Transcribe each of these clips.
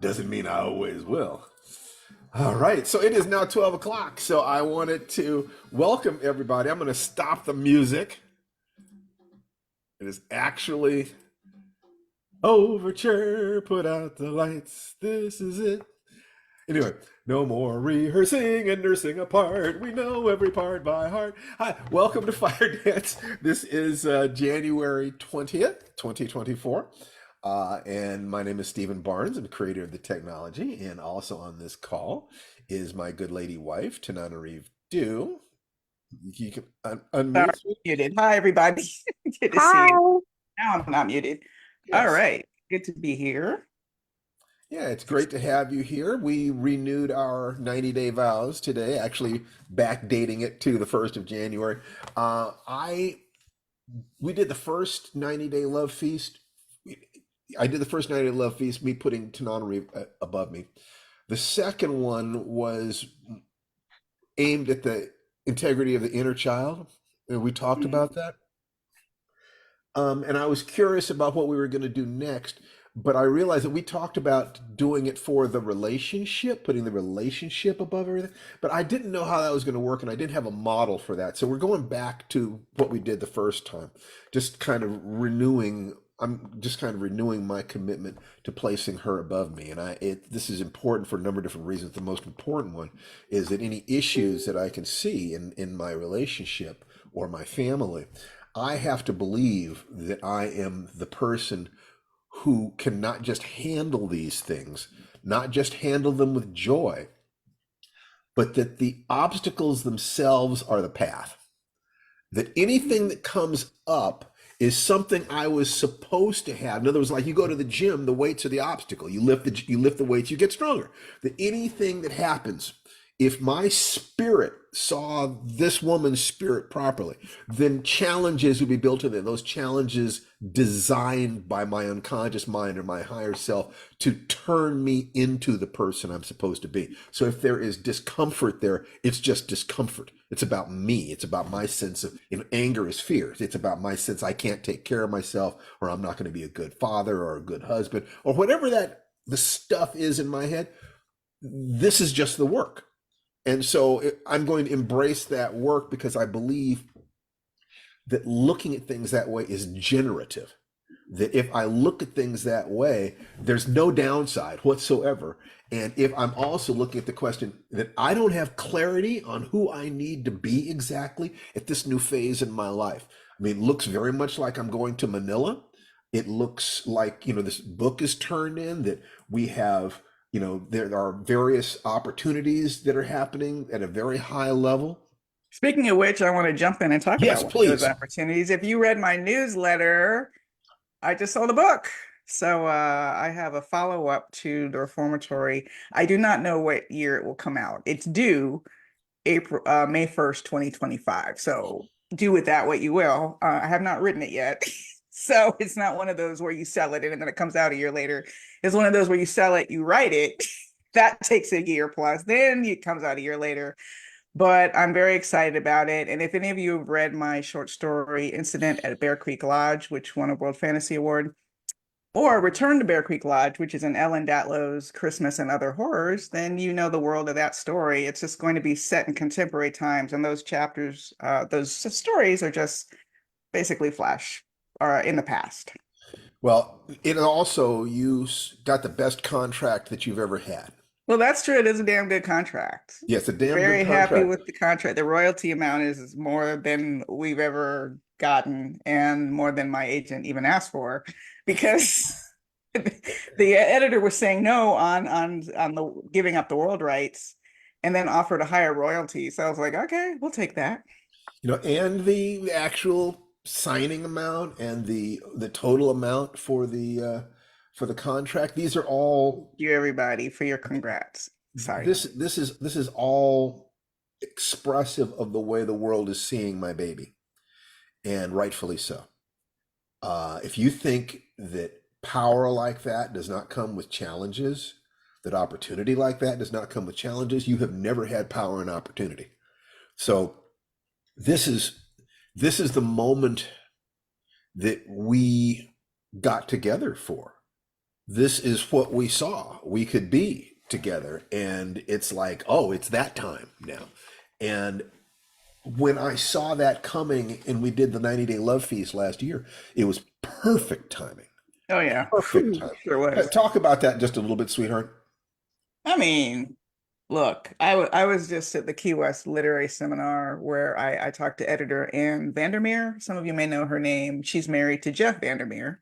Doesn't mean I always will. All right, so it is now 12 o'clock. So I wanted to welcome everybody. I'm going to stop the music. It is actually overture. Put out the lights. This is it. Anyway, no more rehearsing and nursing apart. We know every part by heart. Hi, welcome to Fire Dance. This is January 20th, 2024. And my name is Stephen Barnes. I'm the creator of the technology. And also on this call is my good lady wife, Tanana Reeve Dew. You can Sorry, unmute. muted. Hi, everybody. Good to see you. Hi. Now I'm not muted. All Yes. right. Good to be here. Yeah, it's great to have you here. We renewed our 90-day vows today, actually backdating it to the 1st of January. I we did the first 90-day love feast. I did the first 90-day love feast, me putting Tananari above me. The second one was aimed at the integrity of the inner child, and we talked Mhm. about that. And I was curious about what we were going to do next, but I realized that we talked about doing it for the relationship, putting the relationship above everything. But I didn't know how that was going to work, and I didn't have a model for that. So we're going back to what we did the first time, just kind of renewing. I'm just kind of renewing my commitment to placing her above me, and this is important for a number of different reasons. The most important one is that any issues that I can see in my relationship or my family, I have to believe that I am the person who can not just handle these things, not just handle them with joy, but that the obstacles themselves are the path. That anything that comes up is something I was supposed to have. In other words, like you go to the gym, the weights are the obstacle. You lift the weights, you get stronger. That anything that happens, if my spirit saw this woman's spirit properly, then challenges would be built in there. Those challenges designed by my unconscious mind or my higher self to turn me into the person I'm supposed to be. So if there is discomfort there, it's just discomfort. It's about me. It's about my sense of, anger is fear. It's about my sense I can't take care of myself, or I'm not going to be a good father or a good husband, or whatever the stuff is in my head. This is just the work. And so I'm going to embrace that work because I believe that looking at things that way is generative. That if I look at things that way, there's no downside whatsoever. And if I'm also looking at the question that I don't have clarity on who I need to be exactly at this new phase in my life. I mean, it looks very much like I'm going to Manila. It looks like, this book is turned in, that we have, there are various opportunities that are happening at a very high level. Speaking of which, I want to jump in and talk Yes, about one of those please. opportunities. If you read my newsletter, I just sold a book. So I have a follow-up to the reformatory. I do not know what year it will come out. It's due May 1st, 2025. So do with that what you will. I have not written it yet. So it's not one of those where you sell it and then it comes out a year later. It's one of those where you sell it, you write it. That takes a year plus. Then it comes out a year later. But I'm very excited about it. And if any of you have read my short story, Incident at Bear Creek Lodge, which won a World Fantasy Award, or Return to Bear Creek Lodge, which is in Ellen Datlow's Christmas and Other Horrors, then you know the world of that story. It's just going to be set in contemporary times. And those chapters, those stories are just basically flash or in the past. Well, it also, you got the best contract that you've ever had. Well, that's true. It is a damn good contract. Yes, a damn good Very happy contract. with the contract. The royalty amount is more than we've ever gotten and more than my agent even asked for because the editor was saying no on the giving up the world rights and then offered a higher royalty. So I was like, okay, we'll take that. And the actual signing amount and the total amount for the contract. These are all You everybody for your congrats. Sorry. this is all expressive of the way the world is seeing my baby, and rightfully so. If you think that power like that does not come with challenges, that opportunity like that does not come with challenges, you have never had power and opportunity. So this is this is the moment that we got together for. this is what we saw we could be together. And it's like, oh, it's that time now. And when I saw that coming and we did the 90-day love feast last year, it was perfect timing. Oh yeah. Perfect Phew, timing. sure was. Talk about that just a little bit, sweetheart. I mean, look, I was just at the Key West Literary Seminar where I talked to editor Anne Vandermeer. Some of you may know her name. She's married to Jeff Vandermeer.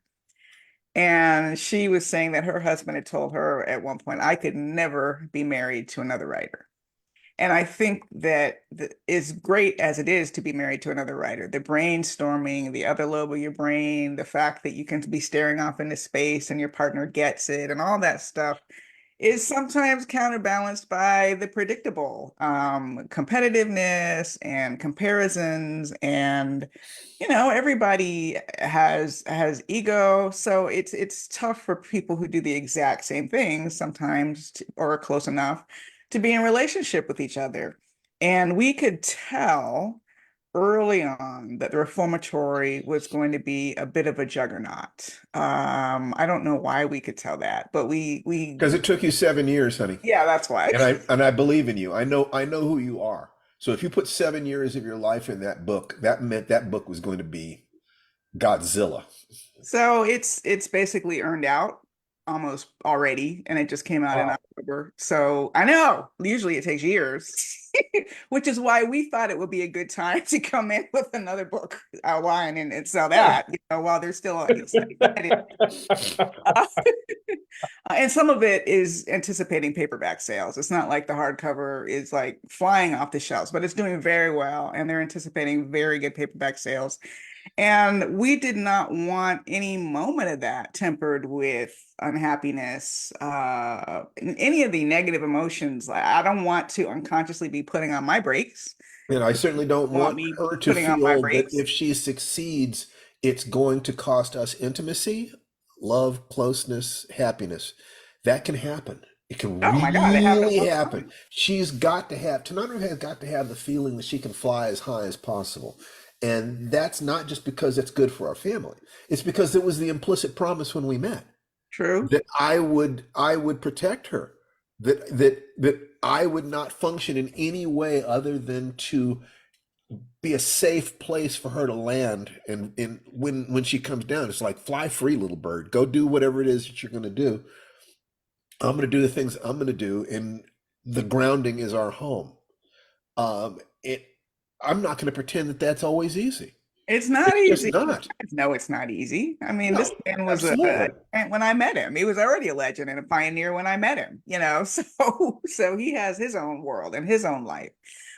And she was saying that her husband had told her at one point, I could never be married to another writer. And I think that as great as it is to be married to another writer, the brainstorming, the other lobe of your brain, the fact that you can be staring off into space and your partner gets it, and all that stuff is sometimes counterbalanced by the predictable competitiveness and comparisons. And everybody has ego, so it's tough for people who do the exact same things sometimes or are close enough to be in relationship with each other. And we could tell early on that the reformatory was going to be a bit of a juggernaut. I don't know why we could tell that, but we Because it took you 7 years, honey. yeah, that's why. And I believe in you. I know who you are. So if you put 7 years of your life in that book, that meant that book was going to be Godzilla. So it's basically earned out almost already, and it just came out in Wow. October. So I know usually it takes years, which is why we thought it would be a good time to come in with another book outline and sell that, while they're still excited. Uh, and some of it is anticipating paperback sales. It's not like the hardcover is like flying off the shelves, but it's doing very well, and they're anticipating very good paperback sales. And we did not want any moment of that tempered with unhappiness, any of the negative emotions. I don't want to unconsciously be putting on my brakes. And I certainly don't Want want me her to putting on my feel that brakes. if she succeeds, it's going to cost us intimacy, love, closeness, happiness. That can happen. It can Oh my God, it happens really all the happen. time. Tanandra has got to have the feeling that she can fly as high as possible. And that's not just because it's good for our family. It's because it was the implicit promise when we met True. that I would protect her, that I would not function in any way other than to be a safe place for her to land. And when she comes down, it's like fly free, little bird. Go do whatever it is that you're going to do. I'm going to do the things I'm going to do, and the grounding is our home. It. I'm not going to pretend that that's always easy. It's not It's just easy. not. No, it's not easy. I mean, this No, man was absolutely. when I met him, he was already a legend and a pioneer when I met him. So he has his own world and his own life,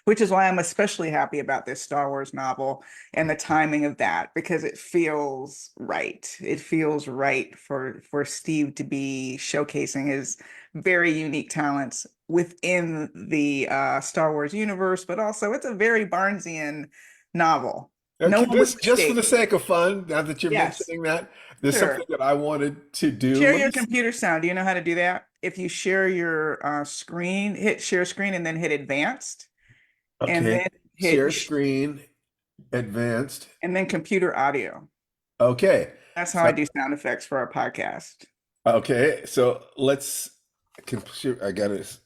which is why I'm especially happy about this Star Wars novel and the timing of that, because it feels right. It feels right for Steve to be showcasing his very unique talents within the Star Wars universe, but also it's a very Barnesian novel. No Okay, one would just for mistake the it. sake of fun, now that you're Yes, mentioning that, there's sure. something that I wanted to do. Share Let your me. computer sound. Do you know how to do that? If you share your screen, hit share screen and then hit advanced and Okay, then share hit screen, advanced. and then computer audio. Okay, That's how so I do sound effects for our podcast. okay, so let's. I got it.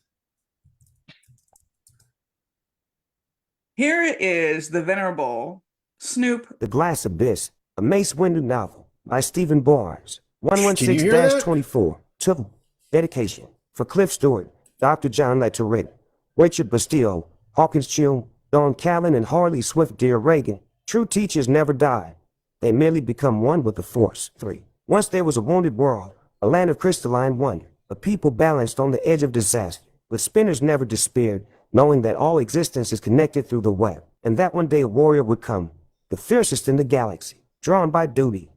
Here is the venerable Snoop. The Glass Abyss, a Mace Windu novel by Stephen Barnes, Can you hear that? 116-24, to dedication for Cliff Stewart, Dr. John Letterin, Richard Bastillo, Hawkins Chew, Don Callan, and Harley Swift Dear Reagan. True teachers never die. They merely become one with the Force. 3. Once there was a wounded world, a land of crystalline wonder, a people balanced on the edge of disaster, but spinners never despaired, knowing that all existence is connected through the web, and that one day a warrior would come, the fiercest in the galaxy, drawn by duty,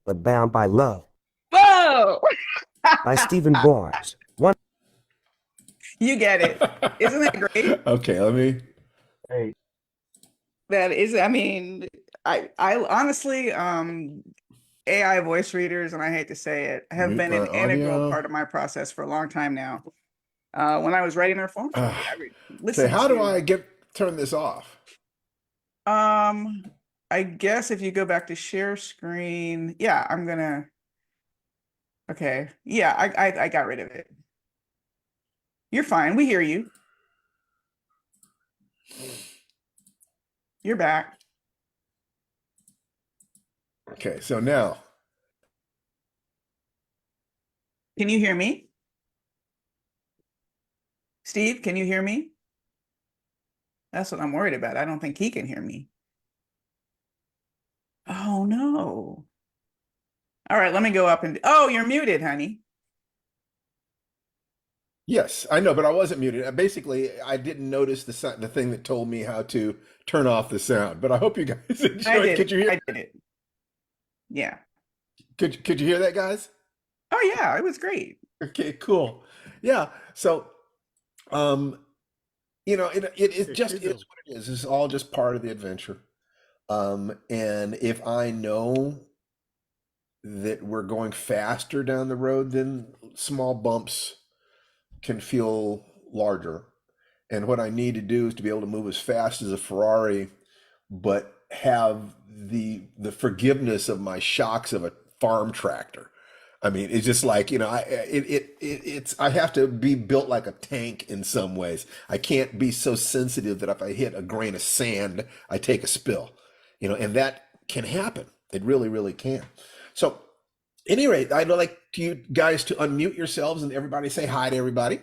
but bound by love, Whoa! by Stephen Barnes. One. You get it. Isn't that great? Okay, let me. Hey. That is, I mean, I honestly, AI voice readers, and I hate to say it, have Mute been my an integral audio. part of my process for a long time now. When I was writing our form Uh, story, Say, listened how do to, I turn this off? um, I guess if you go back to share screen, yeah, I'm gonna, Okay. Yeah, I got rid of it. You're fine. We hear you. You're back. Okay, so now, Can you hear me? Steve, can you hear me? That's what I'm worried about. I don't think he can hear me. Oh no. All right, let me go up and oh, you're muted, honey. yes, I know, but I wasn't muted. Basically, I didn't notice the thing that told me how to turn off the sound. But I hope you guys I enjoyed. did Could it. you hear? I did it. Yeah. Could you hear that, guys? Oh yeah, it was great. Okay, cool. Yeah. So, um, it just is what it is. It's all just part of the adventure. And if I know that we're going faster down the road, then small bumps can feel larger. And what I need to do is to be able to move as fast as a Ferrari, but have the forgiveness of my shocks of a farm tractor. I mean, it's just like, it's I have to be built like a tank in some ways. I can't be so sensitive that if I hit a grain of sand, I take a spill. And that can happen. It really, really can. So, any rate, I'd like you guys to unmute yourselves and everybody say hi to everybody.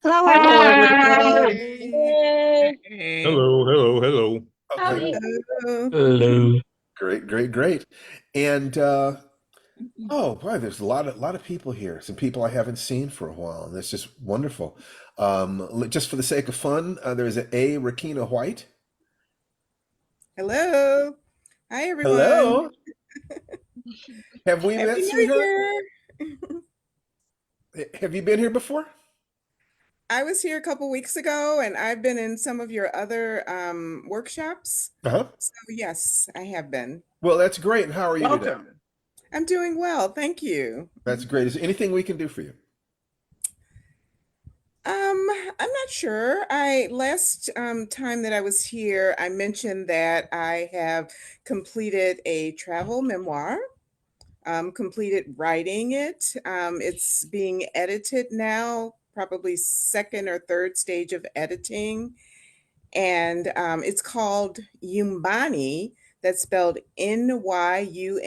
Hello, Hello, everyone. everyone. Hey. Yay. Hey. Hello, hello, hello. Okay, Howdy. Hello. Hello. great, great, great. And oh, boy, there's a lot of people here. Some people I haven't seen for a while, and that's just wonderful. Just for the sake of fun, there's a Rakina White. Hello. Hi, everyone. Hello. Have we Happy met, New sweetheart? Year. Have you been here before? I was here a couple weeks ago, and I've been in some of your other workshops. Uh-huh. So yes, I have been. Well, that's great. And how are you today? Welcome. I'm doing well, thank you. That's great. Is there anything we can do for you? I'm not sure. I last time that I was here, I mentioned that I have completed a travel memoir. Completed writing it. It's being edited now, probably second or third stage of editing. And it's called Yumbani. That's spelled Nyumbani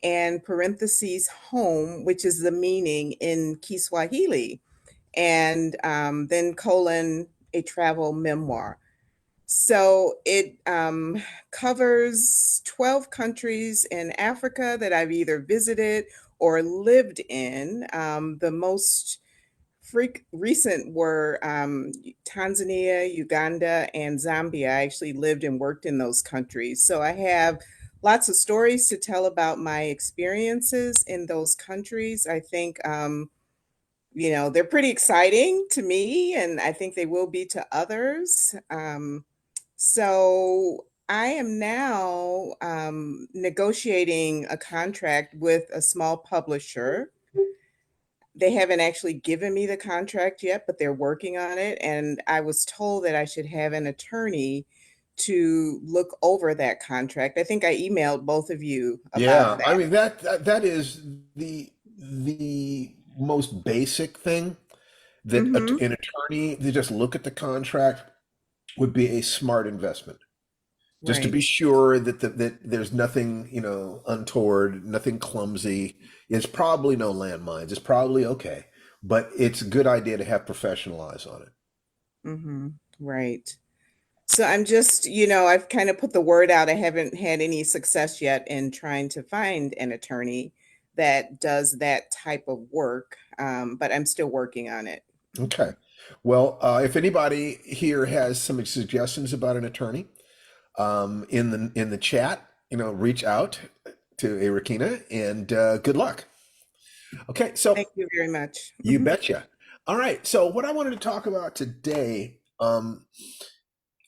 and parentheses home, which is the meaning in Kiswahili, and then colon a travel memoir. So it covers 12 countries in Africa that I've either visited or lived in. The most recent were Tanzania, Uganda, and Zambia. I actually lived and worked in those countries. So I have lots of stories to tell about my experiences in those countries. I think, they're pretty exciting to me, and I think they will be to others. So I am now negotiating a contract with a small publisher. They haven't actually given me the contract yet, but they're working on it. And I was told that I should have an attorney to look over that contract. I think I emailed both of you about Yeah, I that. mean that is the most basic thing that Mm-hmm. an attorney to just look at the contract would be a smart investment. Just to be Right. sure that there's nothing, untoward, nothing clumsy. It's probably no landmines. It's probably okay, but it's a good idea to have professional eyes on it. Mm-hmm. Right. So I'm just, I've kind of put the word out. I haven't had any success yet in trying to find an attorney that does that type of work, but I'm still working on it. Okay. Well, if anybody here has some suggestions about an attorney, in the chat, reach out to Erikina and good luck. Okay, so Thank you very much. you betcha. All right, so what I wanted to talk about today,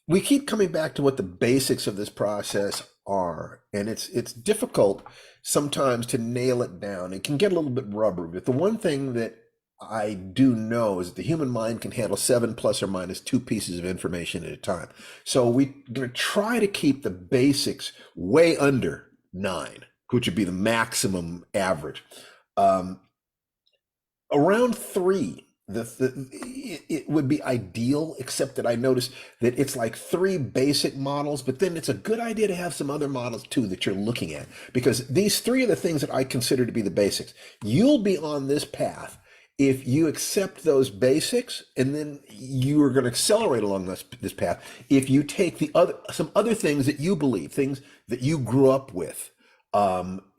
we keep coming back to what the basics of this process are, and it's difficult sometimes to nail it down. It can get a little bit rubbery, but the one thing that I do know is that the human mind can handle seven plus or minus two pieces of information at a time. So we're going to try to keep the basics way under 9, which would be the maximum average. Um, Around 3, it would be ideal, except that I noticed that it's like 3 basic models, but then it's a good idea to have some other models too that you're looking at, because these 3 are the things that I consider to be the basics. You'll be on this path if you accept those basics, and then you are going to accelerate along this path if you take some other things that you believe, things that you grew up with,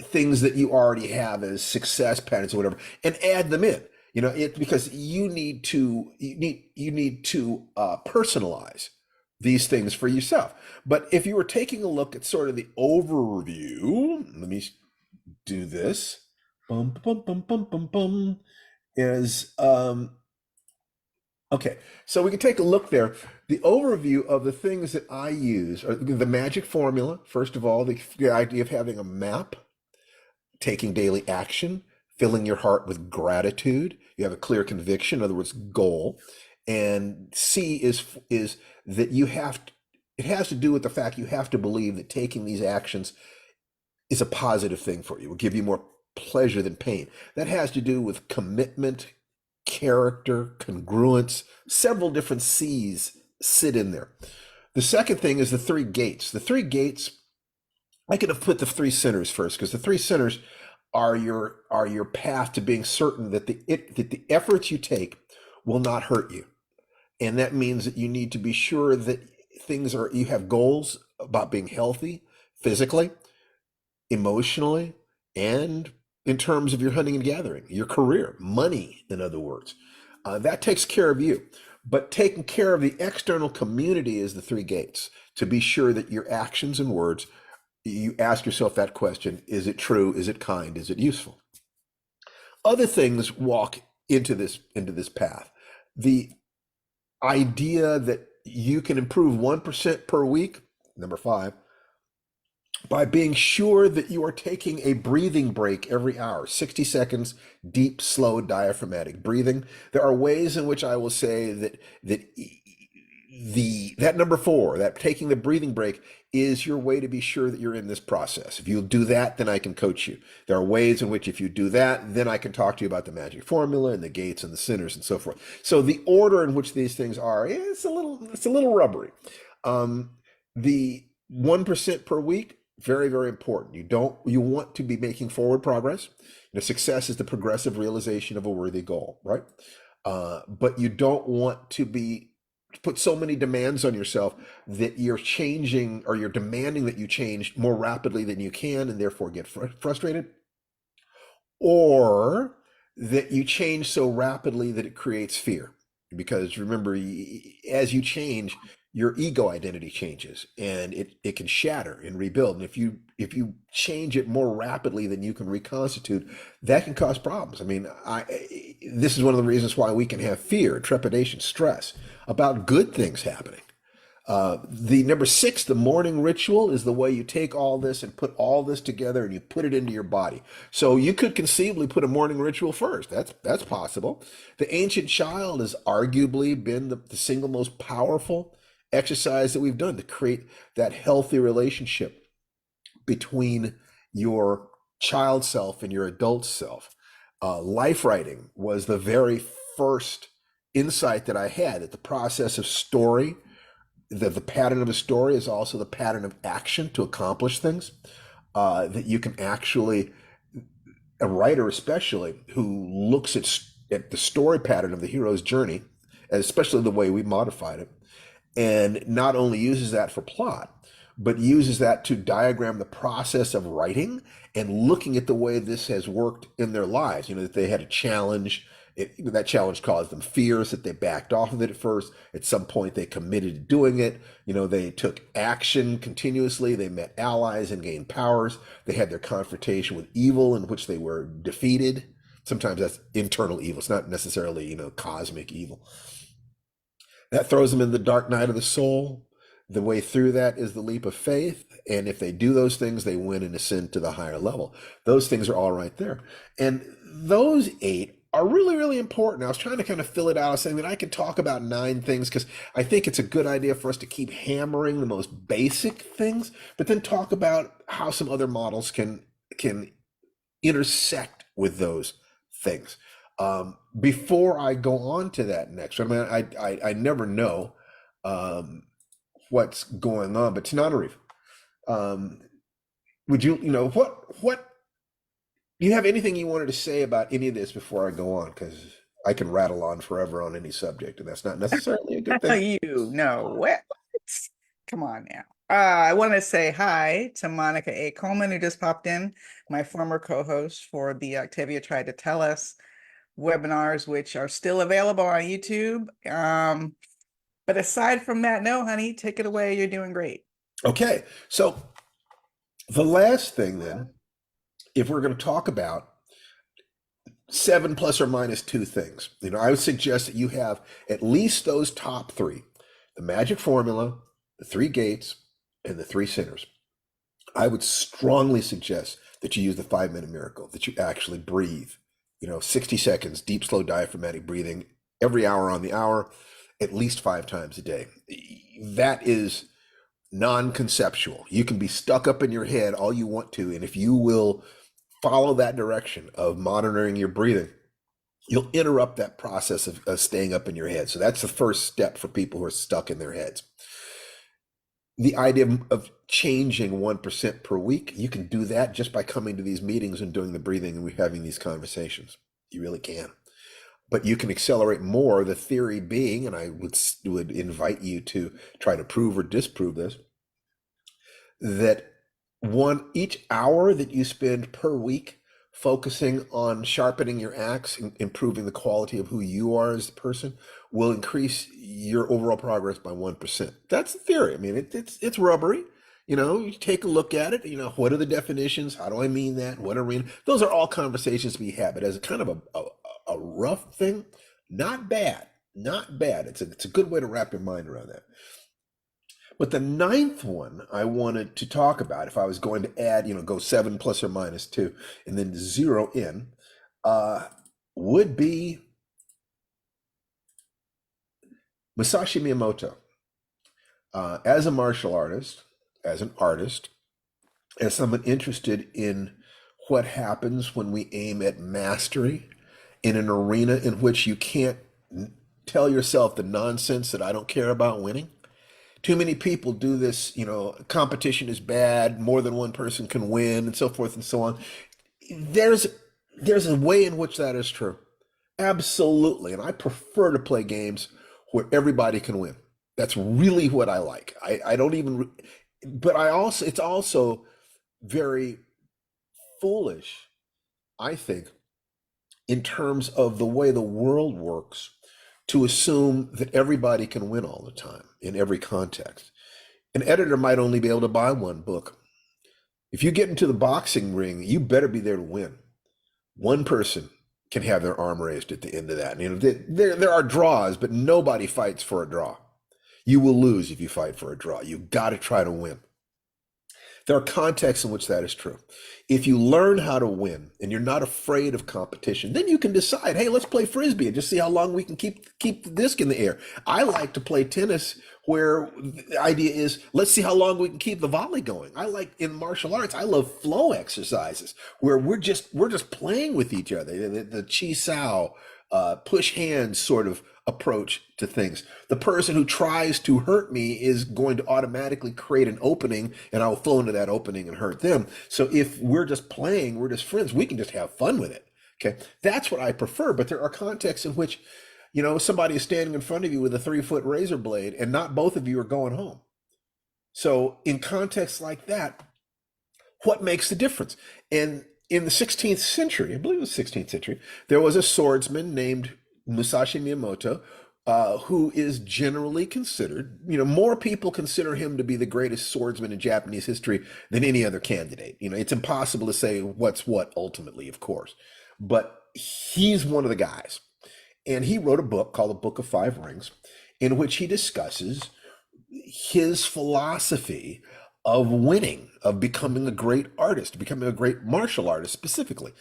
things that you already have as success patterns or whatever, and add them in. Because you need to personalize these things for yourself. But if you were taking a look at sort of the overview, let me do this. Bum bum bum bum bum bum. Is Okay, so we can take a look there. The overview of the things that I use are the magic formula. First of all, the idea of having a map, taking daily action, filling your heart with gratitude. You have a clear conviction, in other words, goal. And C is that it has to do with the fact you have to believe that taking these actions is a positive thing for you. It will give you more pleasure than pain. That has to do with commitment, character, congruence. Several different C's sit in there. The second thing is the 3 gates. The 3 gates, I could have put the 3 centers first, because the 3 centers are your path to being certain that the efforts you take will not hurt you. And that means that you need to be sure that you have goals about being healthy physically, emotionally, and in terms of your hunting and gathering, your career, money, in other words. That takes care of you. But taking care of the external community is the 3 gates, to be sure that your actions and words, you ask yourself that question: is it true? Is it kind? Is it useful? Other things walk into this path. The idea that you can improve 1% per week, number 5, by being sure that you are taking a breathing break every hour, 60 seconds, deep, slow, diaphragmatic breathing. There are ways in which I will say that number 4, that taking the breathing break, is your way to be sure that you're in this process. If you'll do that, then I can coach you. There are ways in which, if you do that, then I can talk to you about the magic formula and the gates and the centers and so forth. So the order in which these things are, it's a little rubbery. The 1% per week, very, very important. You want to be making forward progress. Success is the progressive realization of a worthy goal, right? But you don't want to put so many demands on yourself that you're changing, or you're demanding that you change more rapidly than you can, and therefore get frustrated, or that you change so rapidly that it creates fear. Because remember, as you change, your ego identity changes, and it can shatter and rebuild. And if you change it more rapidly than you can reconstitute, that can cause problems. I mean, this is one of the reasons why we can have fear, trepidation, stress about good things happening. The number 6, the morning ritual, is the way you take all this and put all this together and you put it into your body. So you could conceivably put a morning ritual first. That's possible. The ancient child has arguably been the single most powerful exercise that we've done to create that healthy relationship between your child self and your adult self. Life writing was the very first insight that I had, that the process of story, the pattern of a story, is also the pattern of action to accomplish things. That you can actually, a writer especially, who looks at the story pattern of the hero's journey, especially the way we modified it, and not only uses that for plot, but uses that to diagram the process of writing and looking at the way this has worked in their lives. That they had a challenge. That challenge caused them fears, that they backed off of it at first. At some point, they committed to doing it. They took action continuously. They met allies and gained powers. They had their confrontation with evil, in which they were defeated. Sometimes that's internal evil. It's not necessarily, cosmic evil. That throws them in the dark night of the soul. The way through that is the leap of faith. And if they do those things, they win and ascend to the higher level. Those things are all right there. And those 8 are really, really important. I was trying to kind of fill it out, saying that I could talk about 9 things because I think it's a good idea for us to keep hammering the most basic things, but then talk about how some other models can intersect with those things. Before I go on to that next, I mean, I never know um, what's going on, but Tananarive, um, would what do you have anything you wanted to say about any of this before I go on? Because I can rattle on forever on any subject, and that's not necessarily a good thing. You know what? Come on now. I want to say hi to Monica A. Coleman, who just popped in, my former co-host for the Octavia Tried to Tell Us webinars, which are still available on YouTube. But aside from that, no, honey, take it away. You're doing great. Okay, so the last thing then, if we're going to talk about 7 ± 2 things, I would suggest that you have at least those top three: the magic formula, the 3 gates, and the 3 sinners. I would strongly suggest that you use the 5-minute miracle, that you actually breathe, 60 seconds, deep, slow diaphragmatic breathing every hour on the hour, at least 5 times a day. That is non-conceptual. You can be stuck up in your head all you want to, and if you will follow that direction of monitoring your breathing, you'll interrupt that process of staying up in your head. So that's the first step for people who are stuck in their heads. The idea of changing 1% per week, you can do that just by coming to these meetings and doing the breathing, and we're having these conversations. You really can. But you can accelerate more, the theory being, and I would invite you to try to prove or disprove this, that each hour that you spend per week focusing on sharpening your axe and improving the quality of who you are as a person will increase your overall progress by 1%. That's the theory. I mean, it's rubbery. You take a look at it. What are the definitions? How do I mean that? What are those are all conversations we have. But as a kind of a rough thing, not bad, not bad. It's a good way to wrap your mind around that. But the 9th one I wanted to talk about, if I was going to add, go 7 ± 2, and then 0 in, would be Musashi Miyamoto. As a martial artist, as an artist, as someone interested in what happens when we aim at mastery in an arena in which you can't tell yourself the nonsense that I don't care about winning. Too many people do this, competition is bad, more than one person can win, and so forth and so on. There's a way in which that is true. Absolutely. And I prefer to play games where everybody can win. That's really what I like. I don't even, but it's also very foolish, I think, in terms of the way the world works, to assume that everybody can win all the time in every context. An editor might only be able to buy one book. If you get into the boxing ring, you better be there to win. One person can have their arm raised at the end of that. There are draws, but nobody fights for a draw. You will lose if you fight for a draw. You've got to try to win. There are contexts in which that is true. If you learn how to win and you're not afraid of competition, then you can decide, hey, let's play Frisbee and just see how long we can keep the disc in the air. I like to play tennis where the idea is, let's see how long we can keep the volley going. I like, in martial arts, I love flow exercises where we're just playing with each other. The Chi Sao, push hands sort of approach to things. The person who tries to hurt me is going to automatically create an opening, and I'll flow into that opening and hurt them. So if we're just playing, we're just friends, we can just have fun with it. Okay, that's what I prefer. But there are contexts in which, somebody is standing in front of you with a 3-foot razor blade, and not both of you are going home. So in contexts like that, what makes the difference? And in the 16th century, I believe it was 16th century, there was a swordsman named Musashi Miyamoto, who is generally considered, more people consider him to be the greatest swordsman in Japanese history than any other candidate. It's impossible to say what's what ultimately, of course, but he's one of the guys. And he wrote a book called The Book of 5 Rings, in which he discusses his philosophy of winning, of becoming a great artist, becoming a great martial artist specifically.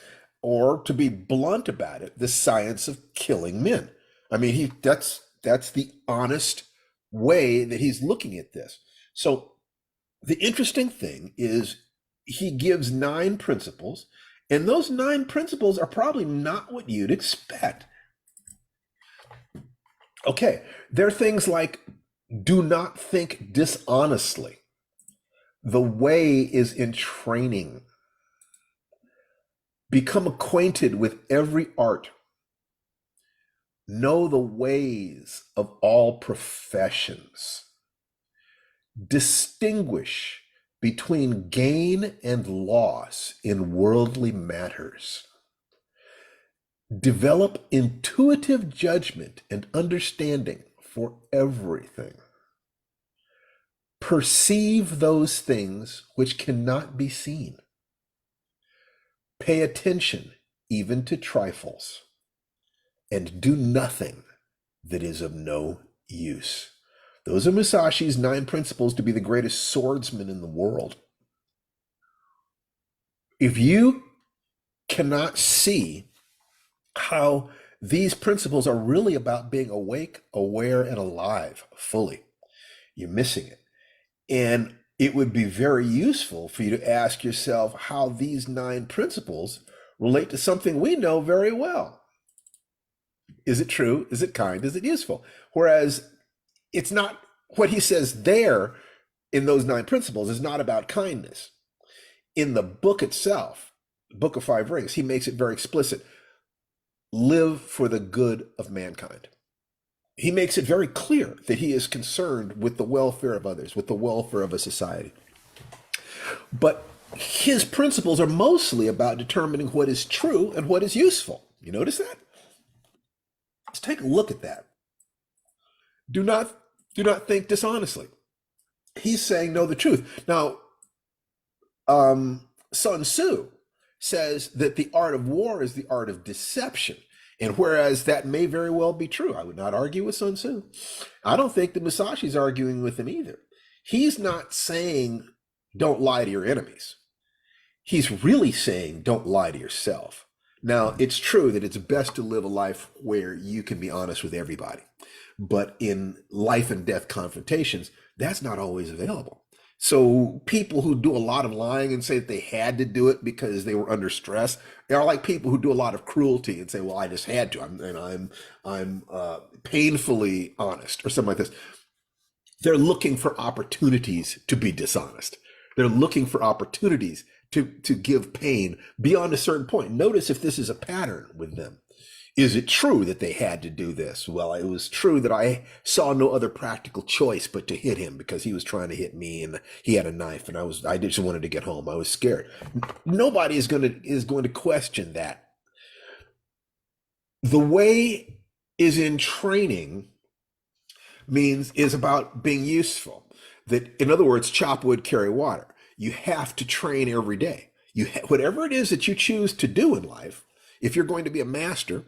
or to be blunt about it, the science of killing men. I mean, that's the honest way that he's looking at this. So the interesting thing is he gives 9 principles, and those 9 principles are probably not what you'd expect. Okay, there are things like do not think dishonestly. The way is in training. Become acquainted with every art. Know the ways of all professions. Distinguish between gain and loss in worldly matters. Develop intuitive judgment and understanding for everything. Perceive those things which cannot be seen. Pay attention even to trifles, and do nothing that is of no use. Those are Musashi's 9 principles to be the greatest swordsman in the world. If you cannot see how these principles are really about being awake, aware, and alive fully, you're missing it. And it would be very useful for you to ask yourself how these 9 principles relate to something we know very well. Is it true? Is it kind? Is it useful? Whereas it's not, what he says there in those 9 principles is not about kindness. In the book itself, Book of Five Rings, he makes it very explicit. Live for the good of mankind. He makes it very clear that he is concerned with the welfare of others, with the welfare of a society. But his principles are mostly about determining what is true and what is useful. You notice that? Let's take a look at that. Do not think dishonestly. He's saying know the truth. Now, Sun Tzu says that the art of war is the art of deception. And whereas that may very well be true, I would not argue with Sun Tzu. I don't think that Musashi's arguing with him either. He's not saying don't lie to your enemies. He's really saying don't lie to yourself. Now, it's true that it's best to live a life where you can be honest with everybody. But in life and death confrontations, that's not always available. So people who do a lot of lying and say that they had to do it because they were under stress, they are like people who do a lot of cruelty and say, well, I just had to. I'm painfully honest or something like this. They're looking for opportunities to be dishonest. They're looking for opportunities to give pain beyond a certain point. Notice if this is a pattern with them. Is it true that they had to do this? Well, it was true that I saw no other practical choice but to hit him because he was trying to hit me and he had a knife and I just wanted to get home. I was scared. Nobody is going to question that. The way is in training is about being useful. That, in other words, chop wood, carry water. You have to train every day. Whatever it is that you choose to do in life, if you're going to be a master,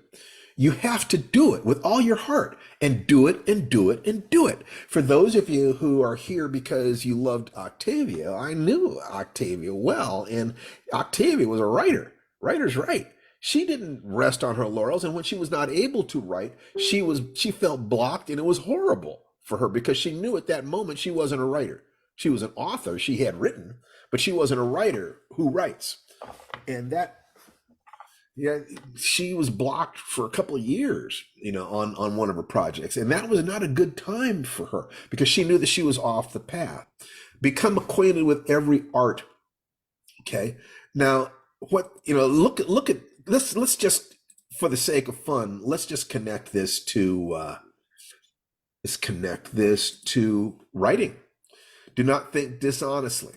you have to do it with all your heart and do it and do it and do it. For those of you who are here because you loved Octavia, I knew Octavia well, and Octavia was a writer. Writers write. She didn't rest on her laurels, and when she was not able to write, she felt blocked, and it was horrible for her because she knew at that moment she wasn't a writer. She was an author. She had written, but she wasn't a writer who writes. And she was blocked for a couple of years, on one of her projects. And that was not a good time for her because she knew that she was off the path. Become acquainted with every art. Okay. Now, look at, let's just, for the sake of fun, let's just connect this to writing. Do not think dishonestly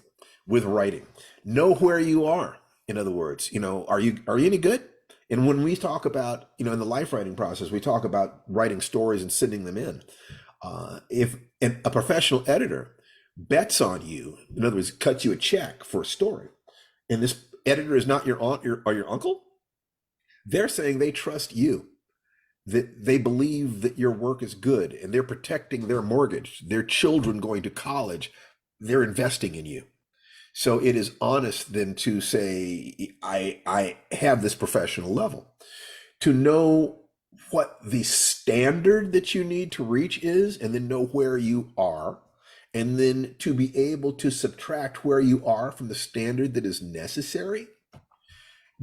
with writing. Know where you are. In other words, are you any good? And when we talk about, in the life writing process, we talk about writing stories and sending them in. If a professional editor bets on you, in other words, cuts you a check for a story, and this editor is not your aunt or your uncle, they're saying they trust you, that they believe that your work is good, and they're protecting their mortgage, their children going to college, they're investing in you. So it is honest then to say, I have this professional level. To know what the standard that you need to reach is, and then know where you are, and then to be able to subtract where you are from the standard that is necessary,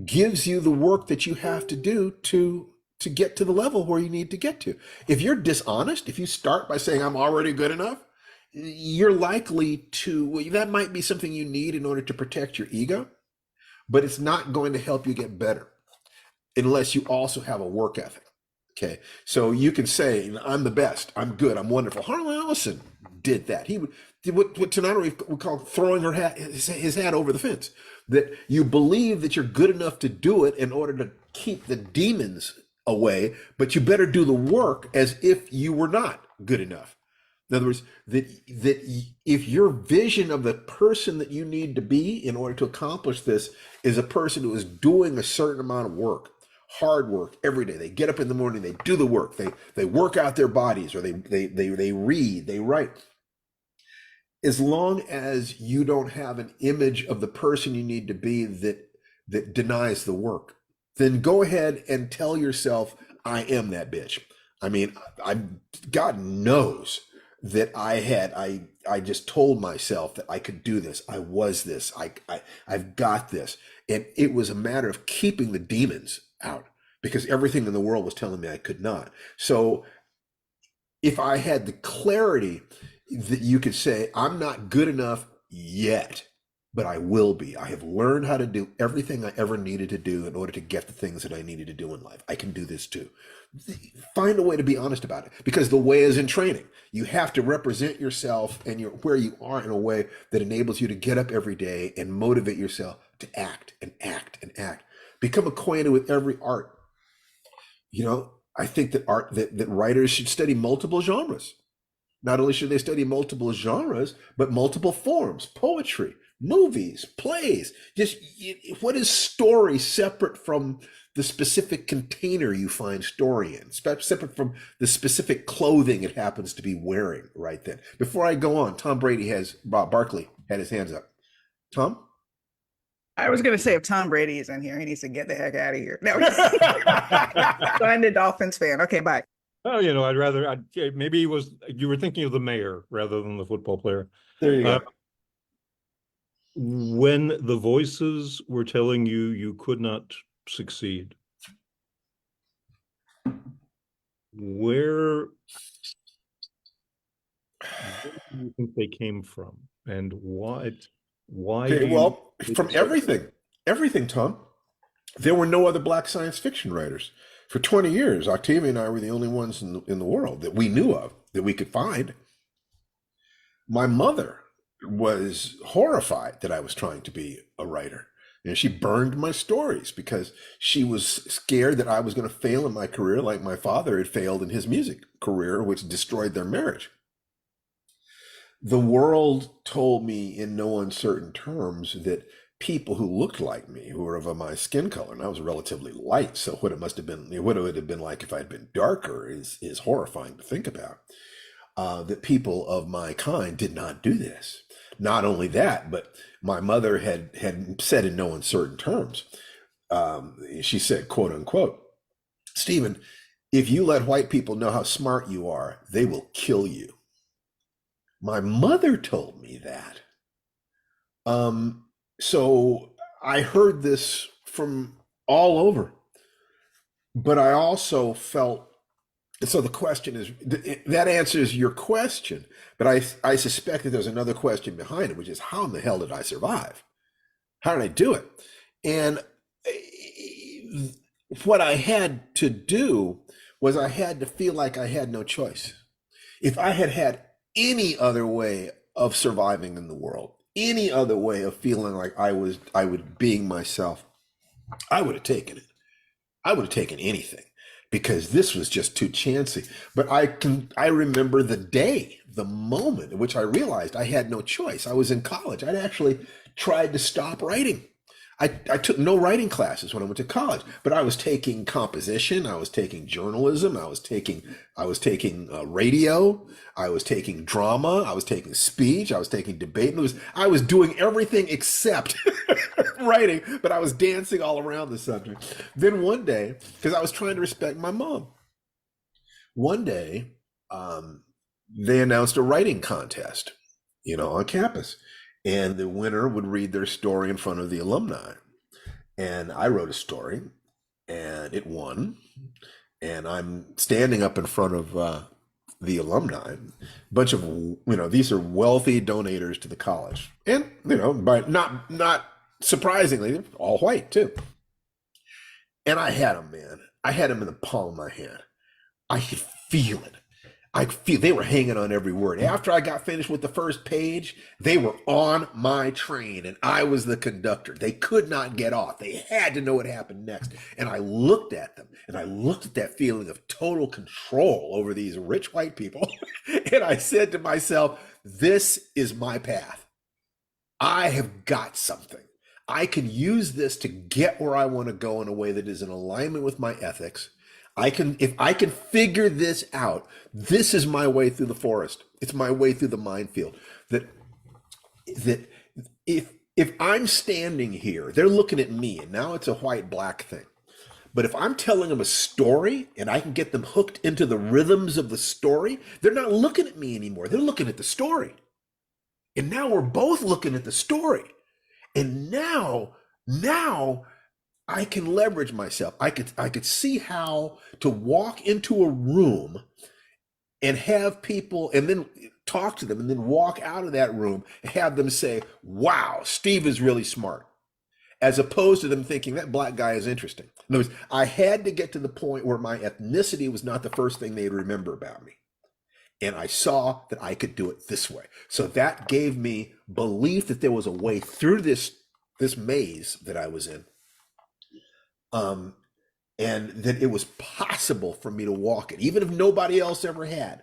gives you the work that you have to do to get to the level where you need to get to. If you're dishonest, if you start by saying I'm already good enough, you're likely to, well, that might be something you need in order to protect your ego, but it's not going to help you get better unless you also have a work ethic. Okay, so you can say I'm the best, I'm good, I'm wonderful. Harlan Ellison did that. He would did what Tanana would call throwing his hat over the fence. That you believe that you're good enough to do it in order to keep the demons away, but you better do the work as if you were not good enough. In other words, that if your vision of the person that you need to be in order to accomplish this is a person who is doing a certain amount of work, hard work every day. They get up in the morning, they do the work, they work out their bodies, or they read, they write. As long as you don't have an image of the person you need to be that denies the work, then go ahead and tell yourself, I am that bitch. I mean, God knows that I just told myself that I could do this. I was this. I've got this. And it was a matter of keeping the demons out, because everything in the world was telling me I could not. So if I had the clarity that you could say, I'm not good enough yet, but I will be. I have learned how to do everything I ever needed to do in order to get the things that I needed to do in life. I can do this too. Find a way to be honest about it, because the way is in training. You have to represent yourself and where you are in a way that enables you to get up every day and motivate yourself to act and act and act. Become acquainted with every art. You know, I think that that writers should study multiple genres. Not only should they study multiple genres, but multiple forms: poetry, movies, plays. Just what is story separate from the specific container you find story in, separate from the specific clothing it happens to be wearing right then. Before I go on, Barkley had his hands up. Tom? I was going to say, if Tom Brady is in here, he needs to get the heck out of here. No, so I'm the Dolphins fan. Okay, bye. Well, maybe you were thinking of the mayor rather than the football player. There you go. When the voices were telling you could not succeed, where do you think they came from, and why? Okay, well, from everything, Tom. There were no other black science fiction writers. For 20 years, Octavia and I were the only ones in the world that we knew of, that we could find. My mother was horrified that I was trying to be a writer. And she burned my stories because she was scared that I was going to fail in my career like my father had failed in his music career, which destroyed their marriage. The world told me in no uncertain terms that people who looked like me, who were of my skin color, and I was relatively light, so what it would have been like if I'd been darker is horrifying to think about. That people of my kind did not do this. Not only that, but my mother had said in no uncertain terms, she said, quote unquote, Stephen, if you let white people know how smart you are, they will kill you. My mother told me that. So I heard this from all over, but I also felt, so the question is, that answers your question, but I suspect that there's another question behind it, which is, how in the hell did I survive? How did I do it? And what I had to do was I had to feel like I had no choice. If I had had any other way of surviving in the world, any other way of feeling like I would being myself, I would have taken it. I would have taken anything, because this was just too chancy. But I remember the moment in which I realized I had no choice. I was in college. I'd actually tried to stop writing. I took no writing classes when I went to college, but I was taking composition, I was taking journalism, I was taking radio, I was taking drama, I was taking speech, I was taking debate. I was doing everything except writing, but I was dancing all around the subject. Then one day, because I was trying to respect my mom, one day they announced a writing contest, on campus, and the winner would read their story in front of the alumni. And I wrote a story, and it won. And I'm standing up in front of the alumni, bunch of these are wealthy donators to the college, and but not surprisingly, they're all white too. And I had them, man. I had them in the palm of my hand. I could feel it. They were hanging on every word. After I got finished with the first page, they were on my train and I was the conductor. They could not get off. They had to know what happened next. And I looked at them and I looked at that feeling of total control over these rich white people. And I said to myself, this is my path. I have got something. I can use this to get where I want to go in a way that is in alignment with my ethics. If I can figure this out, this is my way through the forest. It's my way through the minefield. That if I'm standing here, they're looking at me, and now it's a white-black thing. But if I'm telling them a story and I can get them hooked into the rhythms of the story, they're not looking at me anymore. They're looking at the story. And now we're both looking at the story. And now I can leverage myself. I could see how to walk into a room and have people, and then talk to them, and then walk out of that room and have them say, wow, Steve is really smart, as opposed to them thinking that black guy is interesting. In other words, I had to get to the point where my ethnicity was not the first thing they'd remember about me. And I saw that I could do it this way. So that gave me belief that there was a way through this maze that I was in. And that it was possible for me to walk it, even if nobody else ever had.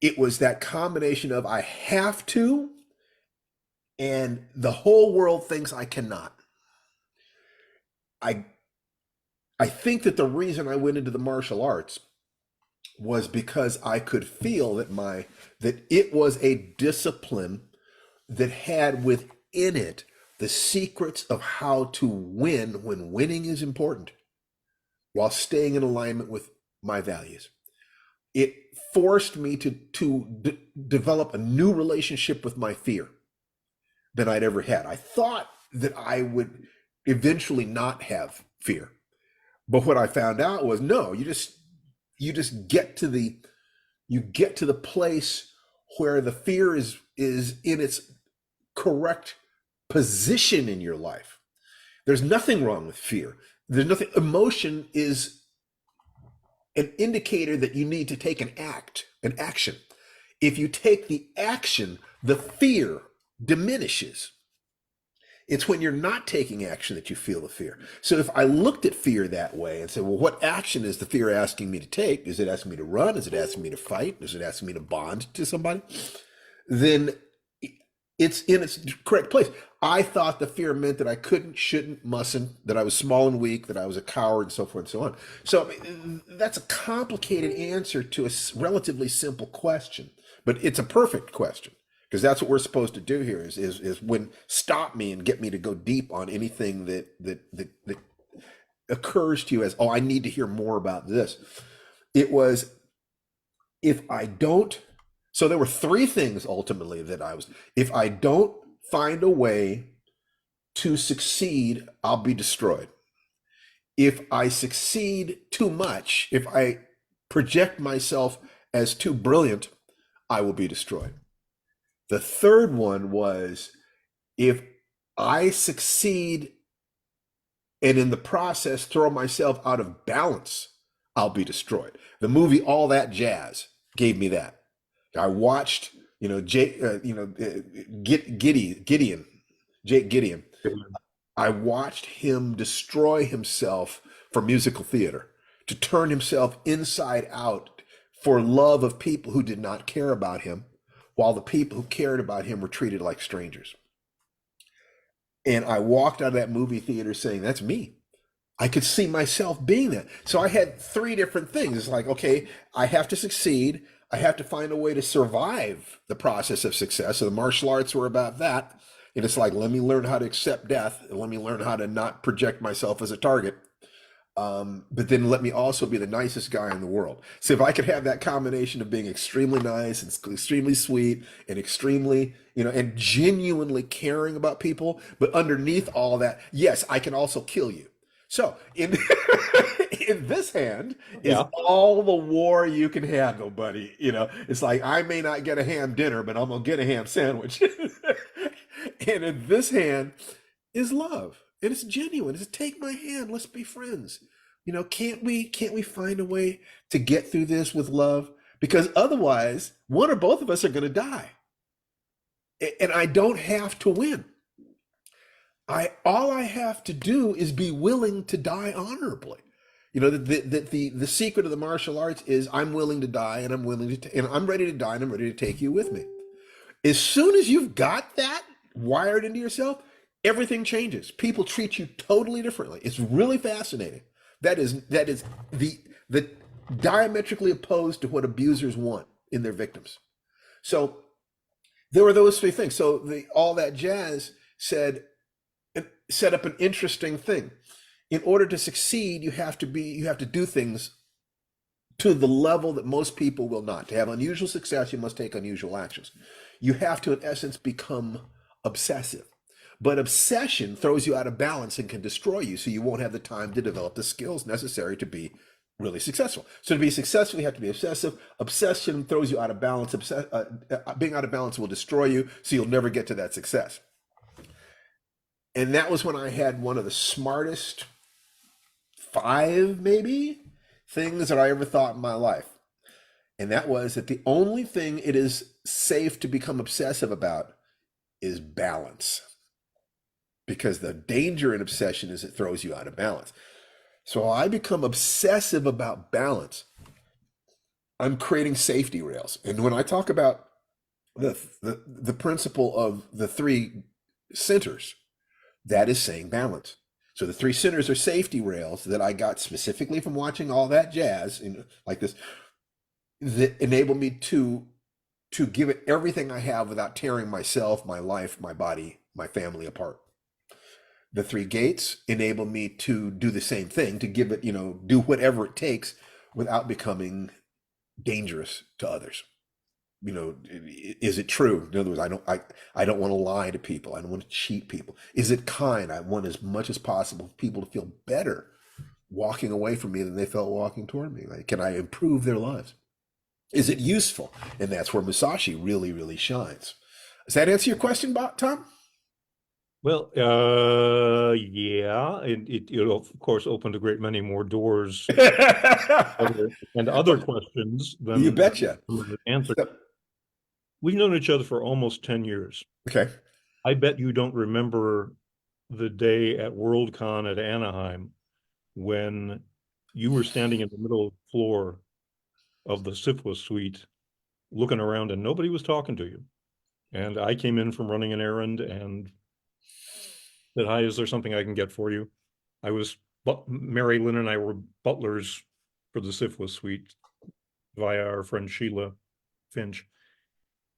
It was that combination of I have to, and the whole world thinks I cannot. I think that the reason I went into the martial arts was because I could feel that it was a discipline that had within it the secrets of how to win when winning is important, while staying in alignment with my values. It forced me to develop a new relationship with my fear than I'd ever had. I thought that I would eventually not have fear, but what I found out was no. You just get to the place where the fear is in its correct position in your life. There's nothing wrong with fear. There's nothing. Emotion is an indicator that you need to take an action. If you take the action, the fear diminishes. It's when you're not taking action that you feel the fear. So if I looked at fear that way and said, well, what action is the fear asking me to take? Is it asking me to run? Is it asking me to fight? Is it asking me to bond to somebody? Then it's in its correct place. I thought the fear meant that I couldn't, shouldn't, mustn't, that I was small and weak, that I was a coward, and so forth and so on. So that's a complicated answer to a relatively simple question, but it's a perfect question, because that's what we're supposed to do here is when stop me and get me to go deep on anything that occurs to you as, oh, I need to hear more about this. It was, if I don't, so there were three things ultimately if I don't find a way to succeed, I'll be destroyed. If I succeed too much, if I project myself as too brilliant, I will be destroyed. The third one was, if I succeed and in the process throw myself out of balance, I'll be destroyed. The movie All That Jazz gave me that. I watched, Jake Gideon. I watched him destroy himself for musical theater, to turn himself inside out for love of people who did not care about him, while the people who cared about him were treated like strangers. And I walked out of that movie theater saying, that's me. I could see myself being that. So I had three different things. It's like, okay, I have to succeed. I have to find a way to survive the process of success. So the martial arts were about that. And it's like, let me learn how to accept death and let me learn how to not project myself as a target. But then let me also be the nicest guy in the world. So if I could have that combination of being extremely nice and extremely sweet and extremely, and genuinely caring about people, but underneath all that, yes, I can also kill you. So in in this hand is Yeah. all the war you can handle, buddy. It's like I may not get a ham dinner, but I'm gonna get a ham sandwich. And in this hand is love. And it's genuine. It's take my hand, let's be friends. Can't we find a way to get through this with love? Because otherwise, one or both of us are gonna die. And I don't have to win. All I have to do is be willing to die honorably. The secret of the martial arts is I'm willing to die and and I'm ready to die and I'm ready to take you with me. As soon as you've got that wired into yourself, everything changes. People treat you totally differently. It's really fascinating. That is the diametrically opposed to what abusers want in their victims. So there were those three things. So all that jazz set up an interesting thing. In order to succeed, you have to do things to the level that most people will not. To have unusual success, you must take unusual actions. You have to, in essence, become obsessive. But obsession throws you out of balance and can destroy you, so you won't have the time to develop the skills necessary to be really successful. So to be successful, you have to be obsessive. Obsession throws you out of balance. Being out of balance will destroy you, so you'll never get to that success. And that was when I had one of the smartest 5, maybe, things that I ever thought in my life. And that was that the only thing it is safe to become obsessive about is balance. Because the danger in obsession is it throws you out of balance. So I become obsessive about balance. I'm creating safety rails. And when I talk about the principle of the 3 centers, that is saying balance. So the 3 centers are safety rails that I got specifically from watching all that jazz, like this, that enable me to give it everything I have without tearing myself, my life, my body, my family apart. The 3 gates enable me to do the same thing, to give it, do whatever it takes without becoming dangerous to others. Is it true? In other words, I don't want to lie to people. I don't want to cheat people. Is it kind? I want as much as possible for people to feel better walking away from me than they felt walking toward me. Like, can I improve their lives? Is it useful? And that's where Musashi really, really shines. Does that answer your question, Tom? Well, yeah, it of course opened a great many more doors and other questions You than betcha. answered. So- We've known each other for almost 10 years. okay. I bet you don't remember the day at Worldcon at Anaheim when you were standing in the middle of the floor of the Sifwa suite looking around and nobody was talking to you. And I came in from running an errand and said, hi, is there something I can get for you? Mary Lynn and I were butlers for the Sifwa suite via our friend Sheila Finch.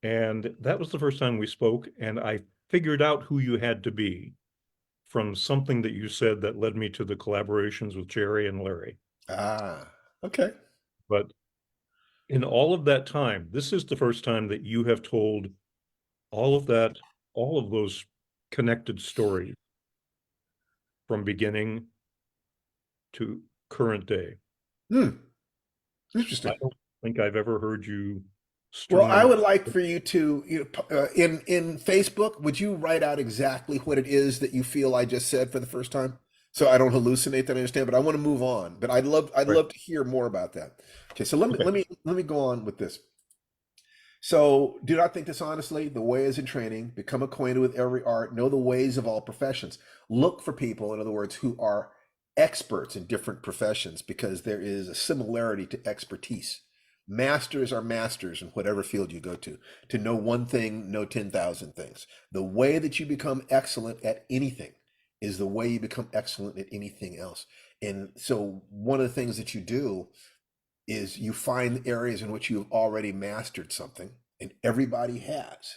And that was the first time we spoke. And I figured out who you had to be from something that you said that led me to the collaborations with Jerry and Larry. Ah, okay. But in all of that time, this is the first time that you have told all of those connected stories from beginning to current day. Interesting. I don't think I've ever heard you Well, I stream. would like for you to, in Facebook, would you write out exactly what it is that you feel I just said for the first time? So I don't hallucinate that I understand, but I want to move on. But I'd Right. love to hear more about that. Okay, so let me Okay. let me go on with this. So do not think dishonestly. The way is in training. Become acquainted with every art. Know the ways of all professions. Look for people, in other words, who are experts in different professions because there is a similarity to expertise. Masters are masters in whatever field you go to. To know one thing, know 10,000 things. The way that you become excellent at anything is the way you become excellent at anything else. And so one of the things that you do is you find areas in which you've already mastered something, and everybody has,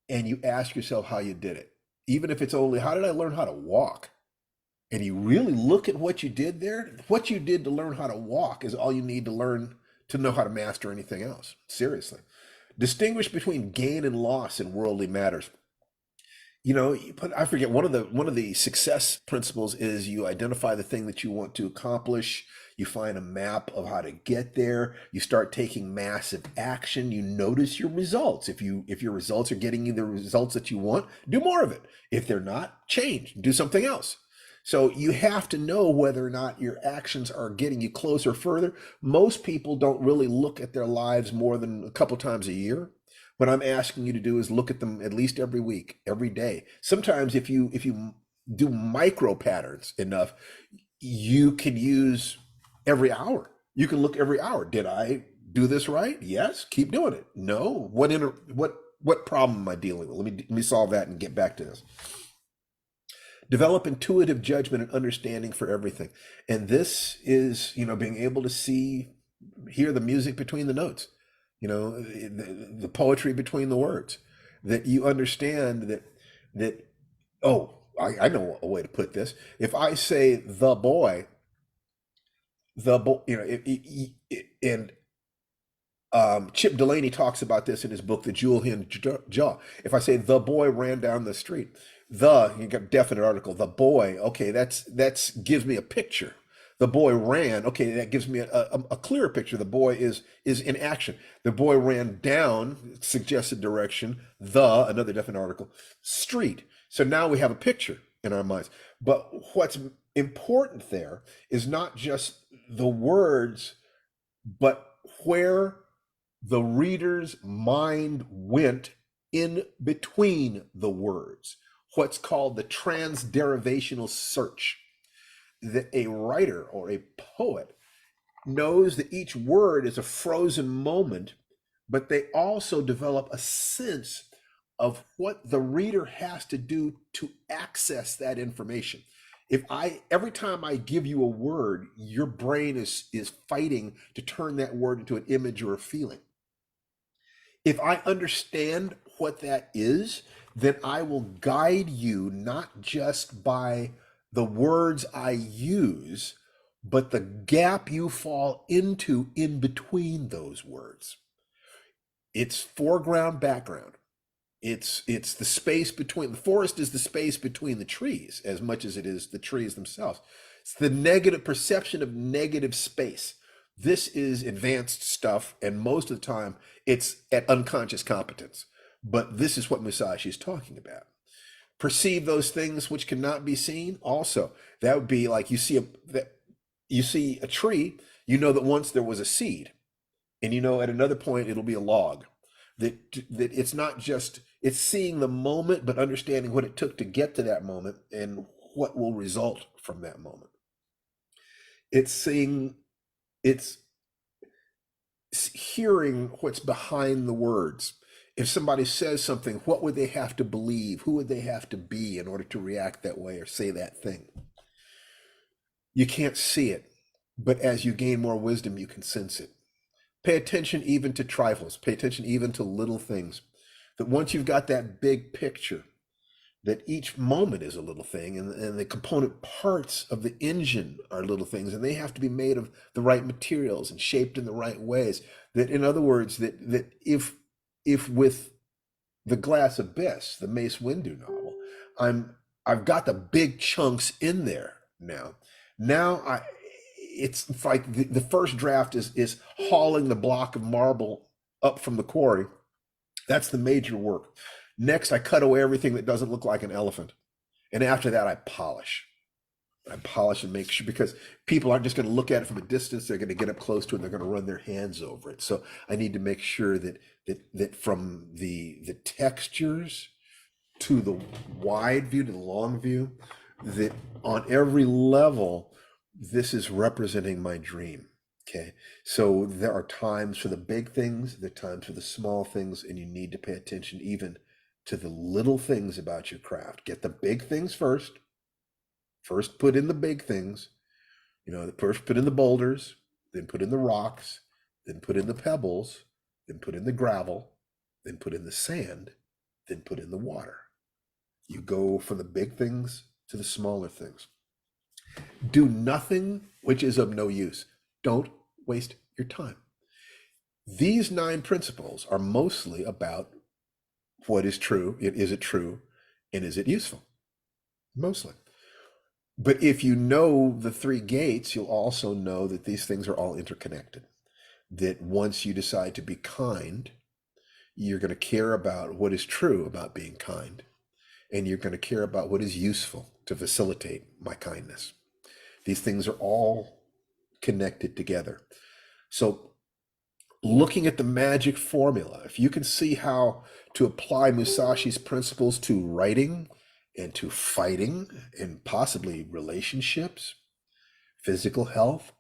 and you ask yourself how you did it. Even if it's only, how did I learn how to walk? And you really look at what you did there. What you did to learn how to walk is all you need to learn to know how to master anything else. Seriously. Distinguish between gain and loss in worldly matters. You know, I forget, one of the success principles is you identify the thing that you want to accomplish. You find a map of how to get there. You start taking massive action. You notice your results. If your results are getting you the results that you want, do more of it. If they're not, change, do something else. So you have to know whether or not your actions are getting you closer or further. Most people don't really look at their lives more than a couple times a year. What I'm asking you to do is look at them at least every week, every day. Sometimes if you do micro patterns enough, you can use every hour. You can look every hour. Did I do this right? Yes. Keep doing it. No. What problem am I dealing with? Let me solve that and get back to this. Develop intuitive judgment and understanding for everything. And this is, being able to hear the music between the notes, the poetry between the words, that you understand oh, I know a way to put this. If I say the boy, and Chip Delaney talks about this in his book, The Jewel Hinged Jaw. If I say the boy ran down the street, you got definite article, the boy, okay, that's gives me a picture. The boy ran, okay, that gives me a clearer picture. The boy is in action. The boy ran down, suggested direction, another definite article, street. So now we have a picture in our minds. But what's important there is not just the words, but where the reader's mind went in between the words, what's called the transderivational search. That a writer or a poet knows that each word is a frozen moment, but they also develop a sense of what the reader has to do to access that information. Every time I give you a word, your brain is fighting to turn that word into an image or a feeling. If I understand what that is, then I will guide you not just by the words I use, but the gap you fall into in between those words. It's foreground, background. It's the space between, the forest is the space between the trees as much as it is the trees themselves. It's the negative perception of negative space. This is advanced stuff, and most of the time it's at unconscious competence. But this is what Musashi is talking about. Perceive those things which cannot be seen. Also, that would be like you see a tree. You know that once there was a seed, and at another point it'll be a log. That it's not just it's seeing the moment, but understanding what it took to get to that moment and what will result from that moment. It's hearing what's behind the words. If somebody says something, what would they have to believe? Who would they have to be in order to react that way or say that thing? You can't see it, but as you gain more wisdom, you can sense it. Pay attention even to trifles. Pay attention even to little things. That once you've got that big picture, that each moment is a little thing, and the component parts of the engine are little things, and they have to be made of the right materials and shaped in the right ways. That, in other words, that if with the Glass Abyss, the Mace Windu novel, I've got the big chunks in there now. It's like the first draft is hauling the block of marble up from the quarry. That's the major work. Next, I cut away everything that doesn't look like an elephant. And after that, I polish. I polish and make sure, because people aren't just going to look at it from a distance. They're going to get up close to it. And they're going to run their hands over it. So I need to make sure that from the textures to the wide view to the long view, that on every level, this is representing my dream. Okay. So there are times for the big things, there are times for the small things, and you need to pay attention even to the little things about your craft. Get the big things first. First, put in the big things. First put in the boulders, then put in the rocks, then put in the pebbles, then put in the gravel, then put in the sand, then put in the water. You go from the big things to the smaller things. Do nothing which is of no use. Don't waste your time. These 9 principles are mostly about what is true, is it true, and is it useful? Mostly. But if you know the 3 gates, you'll also know that these things are all interconnected. That once you decide to be kind, you're going to care about what is true about being kind, and you're going to care about what is useful to facilitate my kindness. These things are all connected together. So looking at the magic formula, if you can see how to apply Musashi's principles to writing and to fighting and possibly relationships, physical health,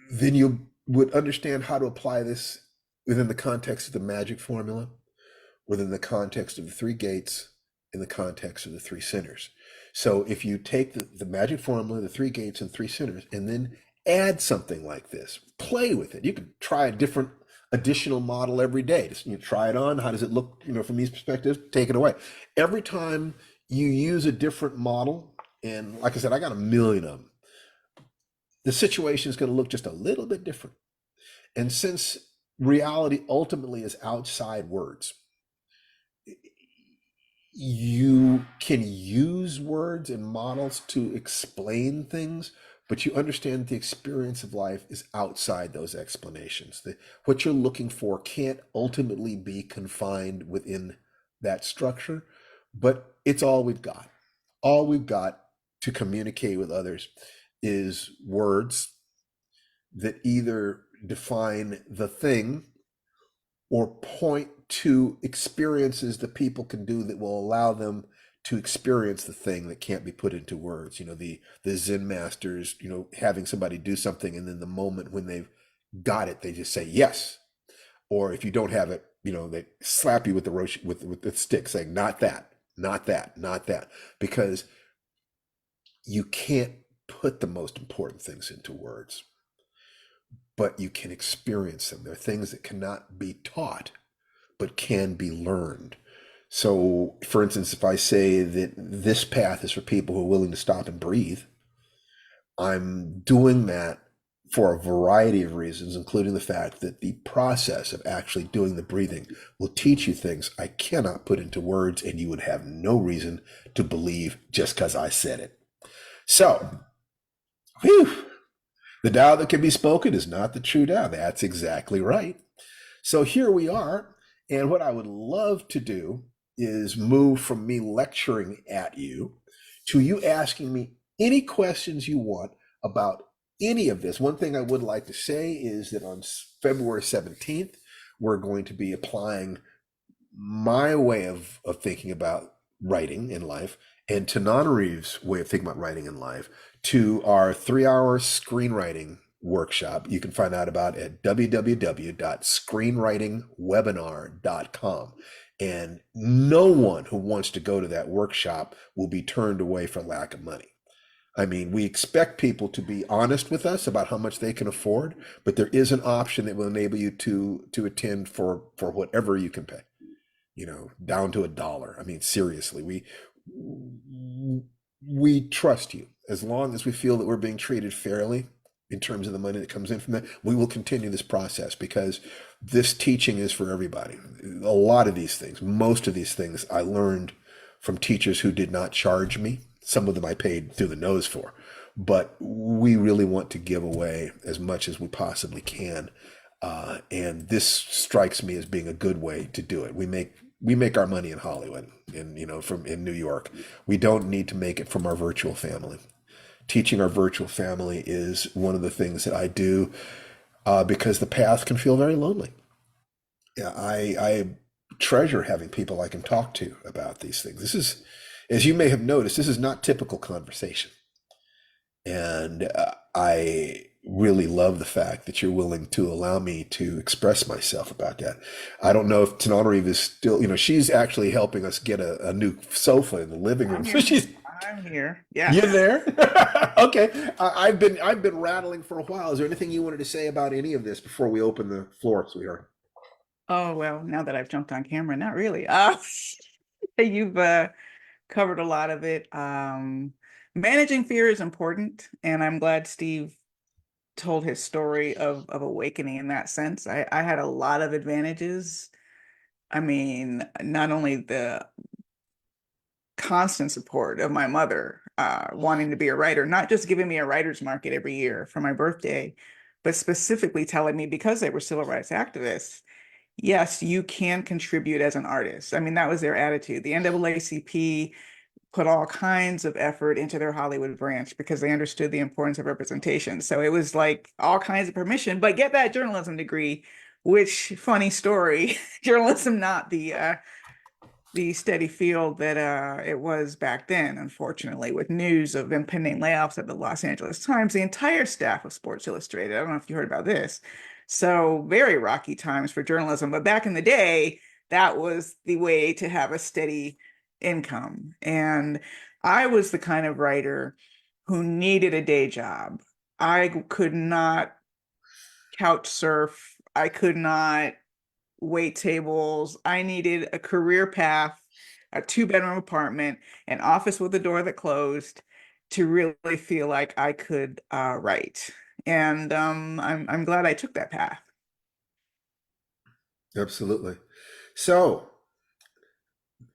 then you would understand how to apply this within the context of the magic formula, within the context of the 3 gates, in the context of the 3 sinners. So if you take the magic formula, the 3 gates and 3 sinners, and then add something like this, play with it. You can try a different additional model every day. Just try it on. How does it look, from these perspectives? Take it away. Every time you use a different model, and like I said, I got a million of them, the situation is going to look just a little bit different. And since reality ultimately is outside words, you can use words and models to explain things, but you understand the experience of life is outside those explanations. What you're looking for can't ultimately be confined within that structure, but it's all we've got. All we've got to communicate with others is words that either define the thing or point to experiences that people can do that will allow them to experience the thing that can't be put into words. The Zen masters, having somebody do something, and then the moment when they've got it, they just say yes. Or if you don't have it, they slap you with the stick, saying not that, not that, not that, because you can't put the most important things into words, but you can experience them. They're things that cannot be taught, but can be learned. So, for instance, if I say that this path is for people who are willing to stop and breathe, I'm doing that for a variety of reasons, including the fact that the process of actually doing the breathing will teach you things I cannot put into words, and you would have no reason to believe just because I said it. So, whew, the Tao that can be spoken is not the true Tao. That's exactly right. So here we are. And what I would love to do is move from me lecturing at you to you asking me any questions you want about any of this. One thing I would like to say is that on February 17th, we're going to be applying my way of thinking about writing in life and Tananarive's way of thinking about writing in life to our 3-hour screenwriting workshop. You can find out about it at www.screenwritingwebinar.com. And no one who wants to go to that workshop will be turned away for lack of money. I mean, we expect people to be honest with us about how much they can afford, but there is an option that will enable you to attend for whatever you can pay, down to $1. I mean, seriously, we trust you. As long as we feel that we're being treated fairly in terms of the money that comes in from that, we will continue this process because this teaching is for everybody. A lot of these things, most of these things I learned from teachers who did not charge me. Some of them I paid through the nose for, but we really want to give away as much as we possibly can. And this strikes me as being a good way to do it. We make our money in Hollywood and, in New York. We don't need to make it from our virtual family. Teaching our virtual family is one of the things that I do because the path can feel very lonely. Yeah, I treasure having people I can talk to about these things. This is, as you may have noticed, this is not typical conversation. And I really love the fact that you're willing to allow me to express myself about that. I don't know if Tananarive is still, she's actually helping us get a new sofa in the living room. I'm So here. she's I'm here. you Yes. there? Okay. I've been rattling for a while. Is there anything you wanted to say about any of this before we open the floor, sweetheart? Oh, well, now that I've jumped on camera, not really. You've covered a lot of it. Managing fear is important, and I'm glad Steve told his story of awakening in that sense. I had a lot of advantages. I mean, not only the constant support of my mother wanting to be a writer, not just giving me a writer's market every year for my birthday, but specifically telling me, because they were civil rights activists, yes, you can contribute as an artist. I mean, that was their attitude. The NAACP put all kinds of effort into their Hollywood branch because they understood the importance of representation. So it was like all kinds of permission, but get that journalism degree, which, funny story, journalism not the steady field that it was back then, unfortunately, with news of impending layoffs at the Los Angeles Times, the entire staff of Sports Illustrated. I don't know if you heard about this. So very rocky times for journalism. But back in the day, that was the way to have a steady income. And I was the kind of writer who needed a day job. I could not couch surf. I could not wait tables. I needed a career path, a 2-bedroom apartment, an office with a door that closed to really feel like I could write. And I'm glad I took that path. Absolutely. So,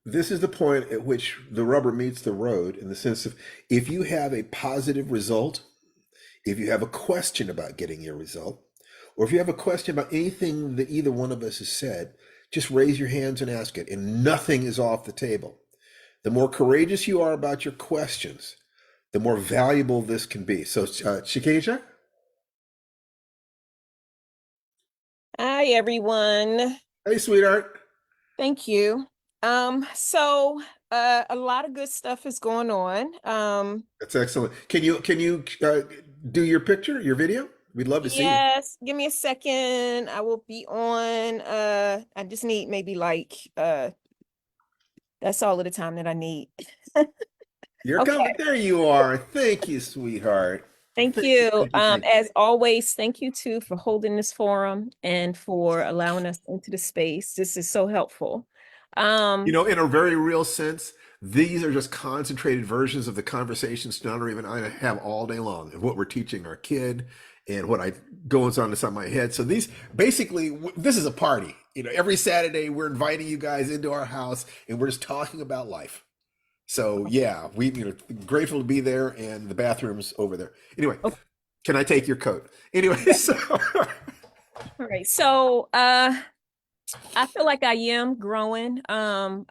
this is the point at which the rubber meets the road in the sense of if you have a positive result, if you have a question about getting your result, or if you have a question about anything that either one of us has said, just raise your hands and ask it, and nothing is off the table. The more courageous you are about your questions, the more valuable this can be. So, Shikeisha? Hi, everyone. Hey, sweetheart. Thank you. A lot of good stuff is going on. That's excellent. Can you do your picture, your video? We'd love to see you. Yes, give me a second. I will be on. I just need maybe that's all of the time that I need. You're Okay. coming. There you are. Thank you, sweetheart. Thank you. Thank you, thank you. As always, thank you too for holding this forum and for allowing us into the space. This is so helpful. In a very real sense, these are just concentrated versions of the conversations Stunner and I have all day long and what we're teaching our kid and what I goes on inside my head. So these basically, this is a party. Every Saturday we're inviting you guys into our house and we're just talking about life. So yeah, we grateful to be there, and the bathroom's over there. Anyway, Okay. can I take your coat? Anyway, so All right. So I feel like I am growing. I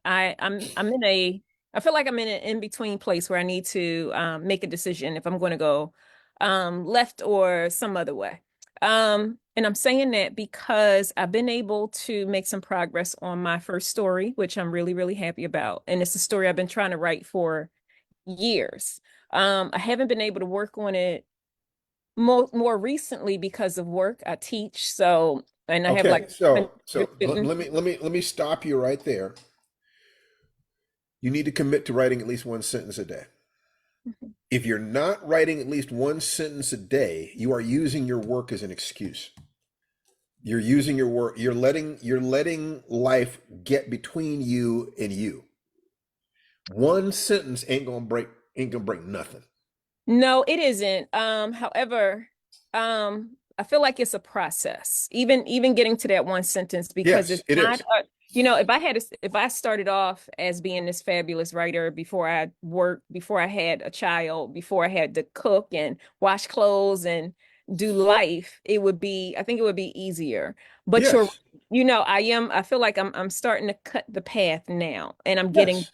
feel like I'm in an in-between place where I need to make a decision if I'm going to go left or some other way. And I'm saying that because I've been able to make some progress on my first story, which I'm really, really happy about. And it's a story I've been trying to write for years. I haven't been able to work on it more recently because of work. I teach, and I have okay, like so students. let me stop you right there. You need to commit to writing at least one sentence a day. If you're not writing at least one sentence a day, you are using your work as an excuse. You're using your work, you're letting life get between you and you. One sentence ain't gonna break nothing. No, it isn't. However, I feel like it's a process, even getting to that one sentence, because Yes, it's it not, is. if I started off as being this fabulous writer before I worked, before I had a child, before I had to cook and wash clothes and do life, I think it would be easier. But Yes, I feel like I'm starting to cut the path now, and I'm getting. yes.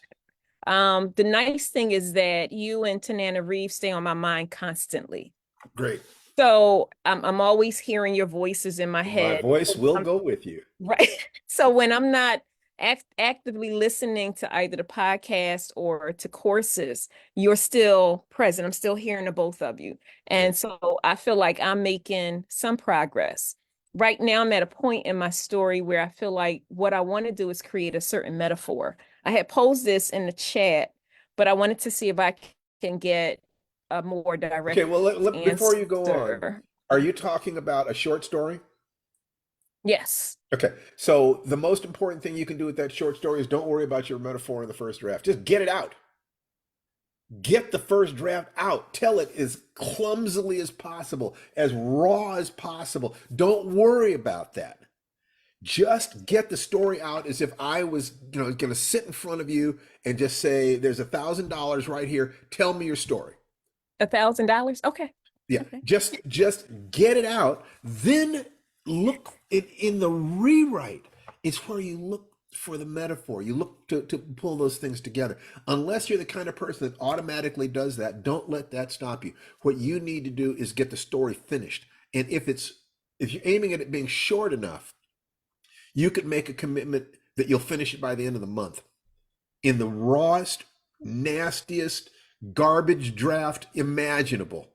The nice thing is that you and Tanana Reeves stay on my mind constantly. Great. So I'm always hearing your voices in my My head. voice will go with you. Right. So when I'm not actively listening to either the podcast or to courses, you're still present. I'm still hearing the both of you. And so I feel like I'm making some progress. Right now, I'm at a point in my story where I feel like what I want to do is create a certain metaphor. I had posed this in the chat, but I wanted to see if I can get a more Okay, direct well, before you go on, answer. are you talking about a short story? Yes. Okay, so the most important thing you can do with that short story is don't worry about your metaphor in the first draft. Just get it out. Get the first draft out. Tell it as clumsily as possible, as raw as possible. Don't worry about that. Just get the story out as if I was, going to sit in front of you and just say, "There's $1,000 right here. Tell me your story." $1,000? Okay. Yeah, Okay. just get it out. Then look in the rewrite. It's where you look for the metaphor. You look to pull those things together. Unless you're the kind of person that automatically does that, don't let that stop you. What you need to do is get the story finished. And if you're aiming at it being short enough, you could make a commitment that you'll finish it by the end of the month in the rawest, nastiest garbage draft imaginable.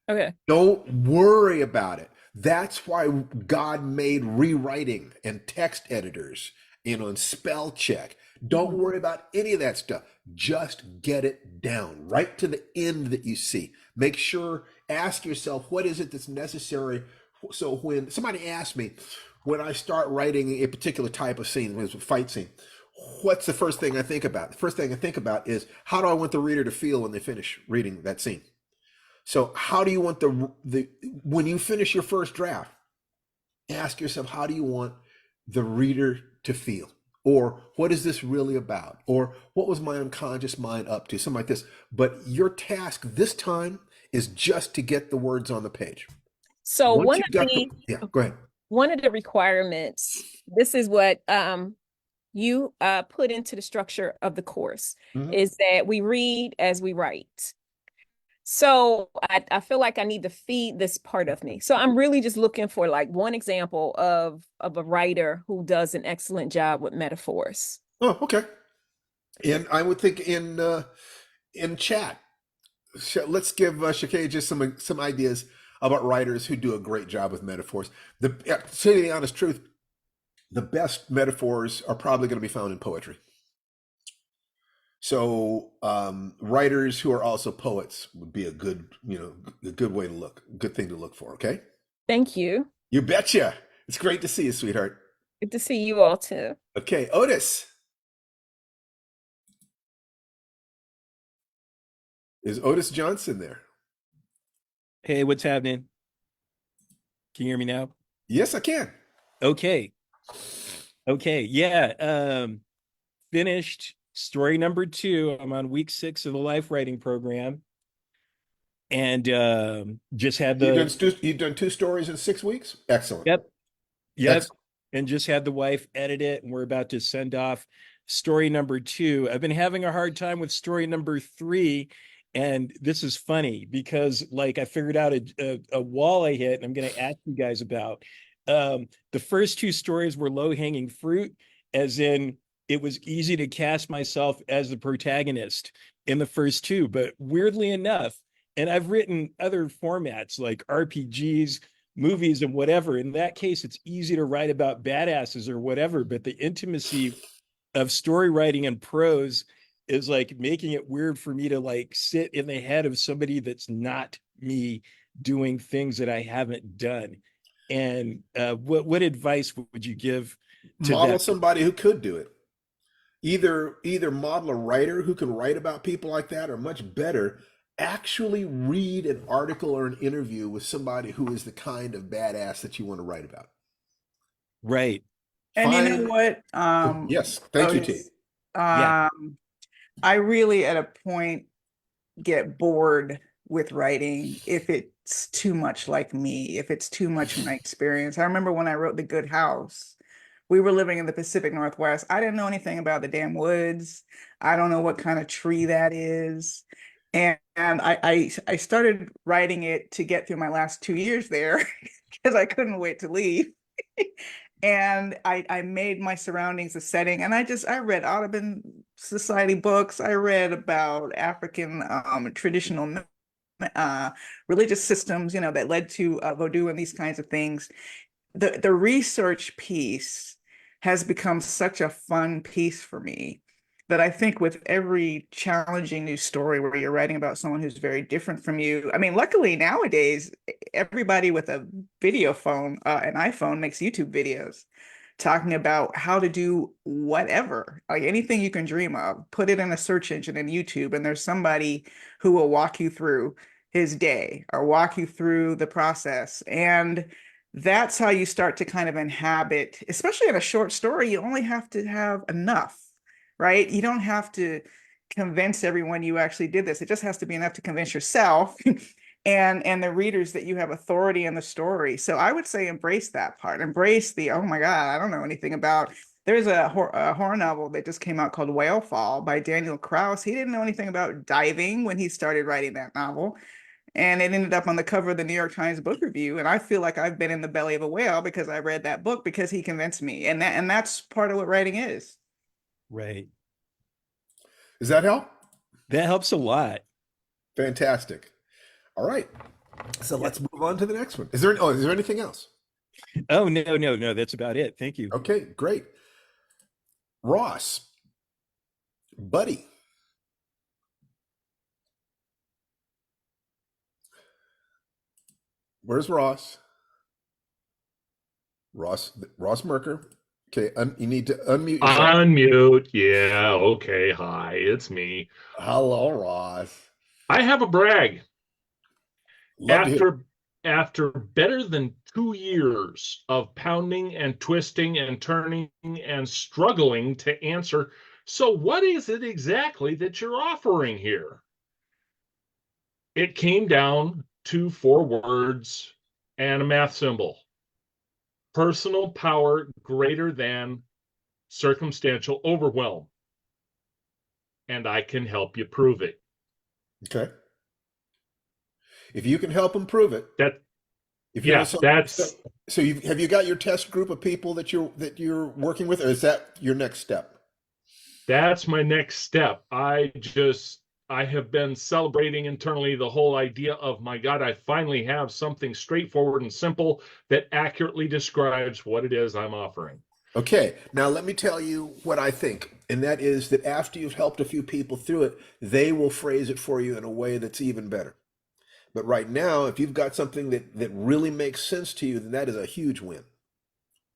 Okay. Don't worry about it. That's why God made rewriting and text editors, and spell check. Don't worry about any of that stuff. Just get it down right to the end that you see. Make sure, ask yourself, what is it that's necessary? So when somebody asks me, when I start writing a particular type of scene, when it's a fight scene, what's the first thing I think about? The first thing I think about is, how do I want the reader to feel when they finish reading that scene? So how do you want the when you finish your first draft, ask yourself, how do you want the reader to feel? Or what is this really about? Or what was my unconscious mind up to? Something like this. But your task this time is just to get the words on the page. So Once you've got yeah, go ahead. one of the requirements, this is what you put into the structure of the course, Mhm. is that we read as we write. So I feel like I need to feed this part of me. So I'm really just looking for like one example of a writer who does an excellent job with metaphors. Oh, okay. And I would think in chat, let's give Shakay just some ideas about writers who do a great job with metaphors. To tell you the honest truth, the best metaphors are probably going to be found in poetry. So writers who are also poets would be a good way to look, good thing to look for. Okay. Thank you. You betcha. It's great to see you, sweetheart. Good to see you all too. Okay, Otis. Is Otis Johnson there? Hey, what's happening? Can you hear me now? Yes, I can. Okay. Okay. Yeah. Finished story number 2. I'm on week 6 of the life writing program. And just had You've done 2 stories in 6 weeks? Excellent. Yep. Excellent. And just had the wife edit it, and we're about to send off story number 2. I've been having a hard time with story number 3. And this is funny because like I figured out a wall I hit, and I'm going to ask you guys about. The first 2 stories were low hanging fruit, as in it was easy to cast myself as the protagonist in the first 2. But weirdly enough, and I've written other formats like RPGs, movies, and whatever. In that case, it's easy to write about badasses or whatever. But the intimacy of story writing and prose is like making it weird for me to like sit in the head of somebody that's not me doing things that I haven't done. And what advice would you give to Model that? somebody who could do it. Either model a writer who can write about people like that, or much better, actually read an article or an interview with somebody who is the kind of badass that you want to write about. Right. And you know what? Yes, thank you, T. Otis, Yeah. I really at a point get bored with writing if it's too much like me, if it's too much my experience. I remember when I wrote The Good House, we were living in the Pacific Northwest. I didn't know anything about the damn woods. I don't know what kind of tree that is. And I started writing it to get through my last 2 years there because I couldn't wait to leave. And I made my surroundings a setting, and I read Audubon Society books. I read about African traditional religious systems, that led to voodoo and these kinds of things. The research piece has become such a fun piece for me that I think with every challenging new story where you're writing about someone who's very different from you, I mean, luckily nowadays, everybody with a video phone, an iPhone, makes YouTube videos talking about how to do whatever, like anything you can dream of. Put it in a search engine in YouTube, and there's somebody who will walk you through his day or walk you through the process. And that's how you start to kind of inhabit, especially in a short story, you only have to have enough, right? You don't have to convince everyone you actually did this. It just has to be enough to convince yourself and the readers that you have authority in the story. So I would say embrace that part. Embrace the, oh my God, I don't know anything about. There's a horror novel that just came out called Whale Fall by Daniel Kraus. He didn't know anything about diving when he started writing that novel. And it ended up on the cover of the New York Times Book Review. And I feel like I've been in the belly of a whale because I read that book because he convinced me. And that's part of what writing is. Right. Does that help? That helps a lot. Fantastic. All right. So let's move on to the next one. Is there anything else? Oh, no. That's about it. Thank you. Okay, great. Ross, buddy. Where's Ross? Ross Merker. Okay, you need to unmute yourself. Unmute. Yeah, okay. Hi, it's me. Hello, Ross. I have a brag. Love to hear. After better than 2 years of pounding and twisting and turning and struggling to answer, so what is it exactly that you're offering here? It came down to 4 words and a math symbol. Personal power greater than circumstantial overwhelm. And I can help you prove it. Okay. If you can help them prove it. If you Yeah, want to, that's so have you got your test group of people that you're working with, or is that your next step? that's my next step. I have been celebrating internally the whole idea of, my God, I finally have something straightforward and simple that accurately describes what it is I'm offering. Okay, now let me tell you what I think, and that is that after you've helped a few people through it, they will phrase it for you in a way that's even better. But right now, if you've got something that really makes sense to you, then that is a huge win.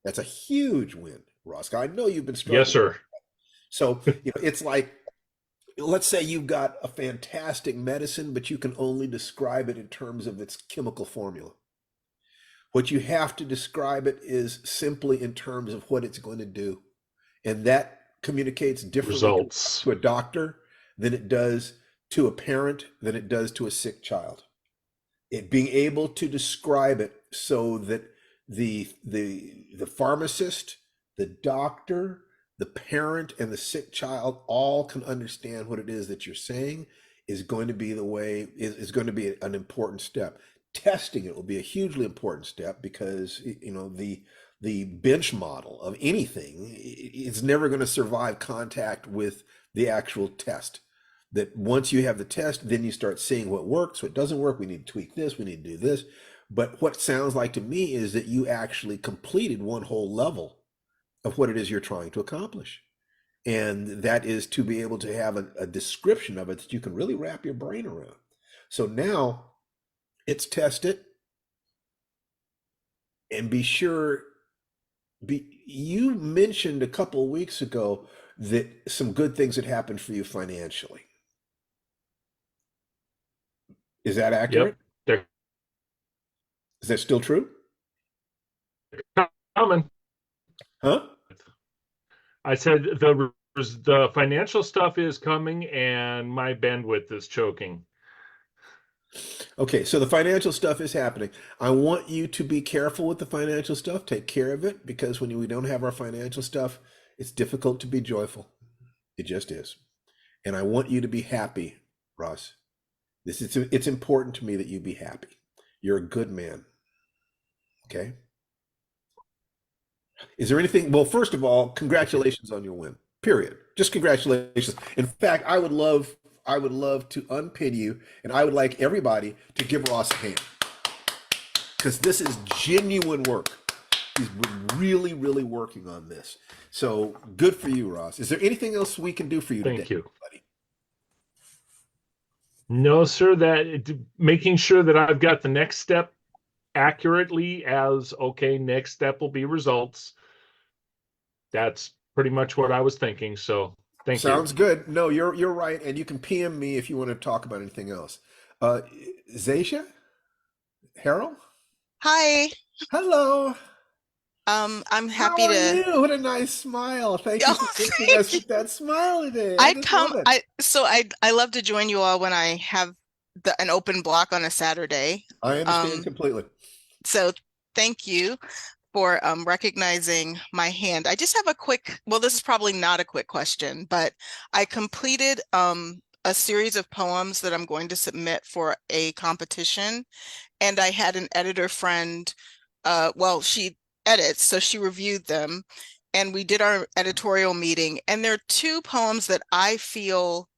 That's a huge win, Roscoe. I know you've been struggling. Yes, sir. So, it's like, let's say you've got a fantastic medicine, but you can only describe it in terms of its chemical formula. What you have to describe it is simply in terms of what it's going to do. And that communicates differently Results. to a doctor than it does to a parent, than it does to a sick child. It being able to describe it so that the pharmacist, the doctor, the parent, and the sick child all can understand what it is that you're saying is going to be is going to be an important step. Testing it will be a hugely important step because the bench model of anything is never going to survive contact with the actual test. That once you have the test, then you start seeing what works, what doesn't work. We need to tweak this, we need to do this. But what sounds like to me is that you actually completed one whole level of what it is you're trying to accomplish. And that is to be able to have a description of it that you can really wrap your brain around. So now it's test it and be sure. You mentioned a couple of weeks ago that some good things had happened for you financially. Is that accurate? Yep, Is that still true? they're coming. Huh? I said the financial stuff is coming, and my bandwidth is choking. Okay, so the financial stuff is happening. I want you to be careful with the financial stuff. Take care of it, because when we don't have our financial stuff, it's difficult to be joyful. It just is. And I want you to be happy, Ross. It's important to me that you be happy. You're a good man. Okay? Is there anything? Well, first of all, congratulations on your win. Period. Just congratulations. In fact, I would love to unpin you, and I would like everybody to give Ross a hand because this is genuine work. He's been really, really working on this. So good for you, Ross. Is there anything else we can do for you today, Thank you. buddy? No, sir, making sure that I've got the next step accurately as okay, next step will be results. That's pretty much what I was thinking. So thank you. Sounds good. No, you're right, and you can PM me if you want to talk about anything else. Uh, Zaisha, Harold, Hi. hello. I'm How happy are to. you? What a nice smile. Thank you Oh, for gifting thank us you. with that smile today. I just love it. I love to join you all when I have an open block on a Saturday. I understand Um, completely. so thank you for recognizing my hand. I just have a quick, well, this is probably not a quick question, but I completed a series of poems that I'm going to submit for a competition. And I had an editor friend, well, she edits, so she reviewed them. And we did our editorial meeting. And there are two poems that I feel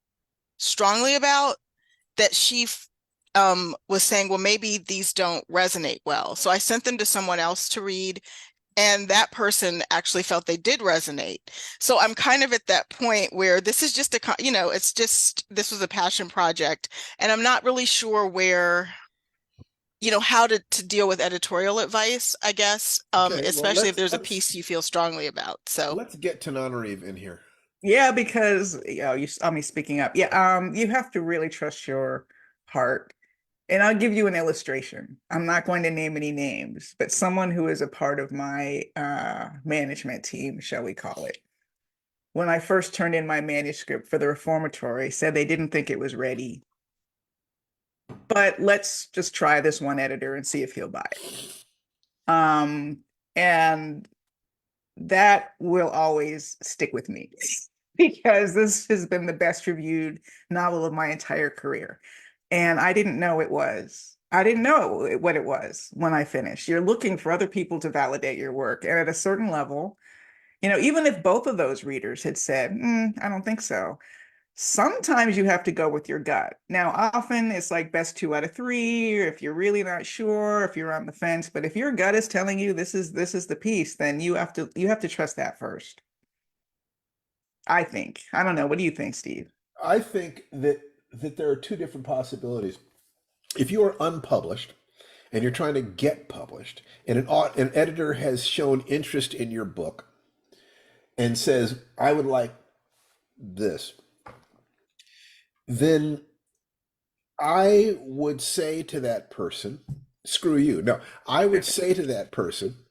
strongly about that she was saying, well, maybe these don't resonate well. So I sent them to someone else to read, and that person actually felt they did resonate. So I'm kind of at that point where this is just it's just, this was a passion project, and I'm not really sure where, how to deal with editorial advice, I guess, Okay, well especially if there's a piece you feel strongly about. So let's get Tananarive in here. Yeah, because you saw me speaking up. Yeah, you have to really trust your heart. And I'll give you an illustration. I'm not going to name any names, but someone who is a part of my management team, shall we call it, when I first turned in my manuscript for the reformatory, said they didn't think it was ready. But let's just try this one editor and see if he'll buy it. And that will always stick with me because this has been the best reviewed novel of my entire career. And I didn't know it was. I didn't know what it was when I finished. You're looking for other people to validate your work. And at a certain level, even if both of those readers had said, I don't think so, sometimes you have to go with your gut. Now, often it's like best 2 out of 3, or if you're really not sure, if you're on the fence. But if your gut is telling you this is the piece, then you have to trust that first. I think. I don't know. What do you think, Steve? I think that there are two different possibilities. If you are unpublished and you're trying to get published, and an editor has shown interest in your book and says, "I would like this," then I would say to that person, "Screw you." No, I would say to that person,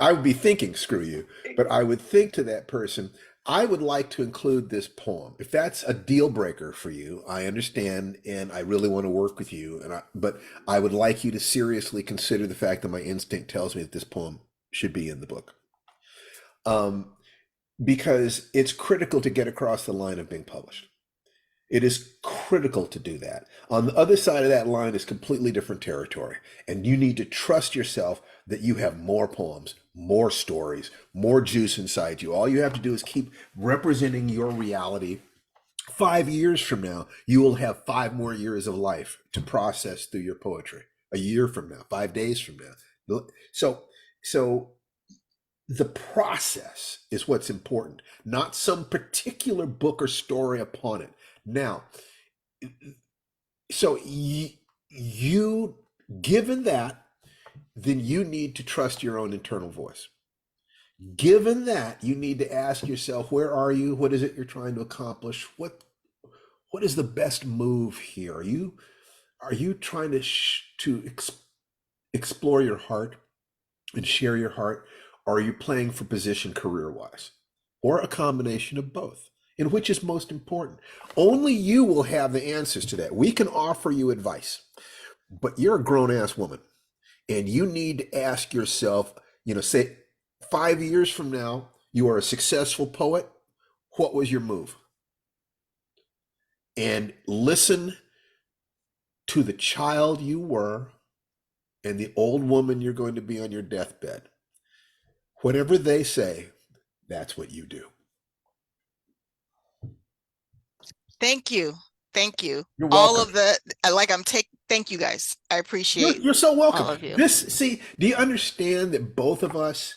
I would be thinking, screw you, but I would think to that person, I would like to include this poem. If that's a deal breaker for you, I understand, and I really want to work with you. But I would like you to seriously consider the fact that my instinct tells me that this poem should be in the book, because it's critical to get across the line of being published. It is critical to do that. On the other side of that line is completely different territory. And you need to trust yourself that you have more poems, more stories, more juice inside you. All you have to do is keep representing your reality. 5 years from now, you will have 5 more years of life to process through your poetry. A year from now, 5 days from now. So the process is what's important, not some particular book or story upon it. Now, so you, given that, then you need to trust your own internal voice. Given that, you need to ask yourself, where are you? What is it you're trying to accomplish? What is the best move here? Are you trying to explore your heart and share your heart? Or are you playing for position career-wise? Or a combination of both? And which is most important? Only you will have the answers to that. We can offer you advice, but you're a grown-ass woman, and you need to ask yourself, say 5 years from now, you are a successful poet. What was your move? And listen to the child you were and the old woman you're going to be on your deathbed. Whatever they say, that's what you do. Thank you. Thank you. You're All welcome. of the, thank you guys. I appreciate You're so welcome. all of you. Do you understand that both of us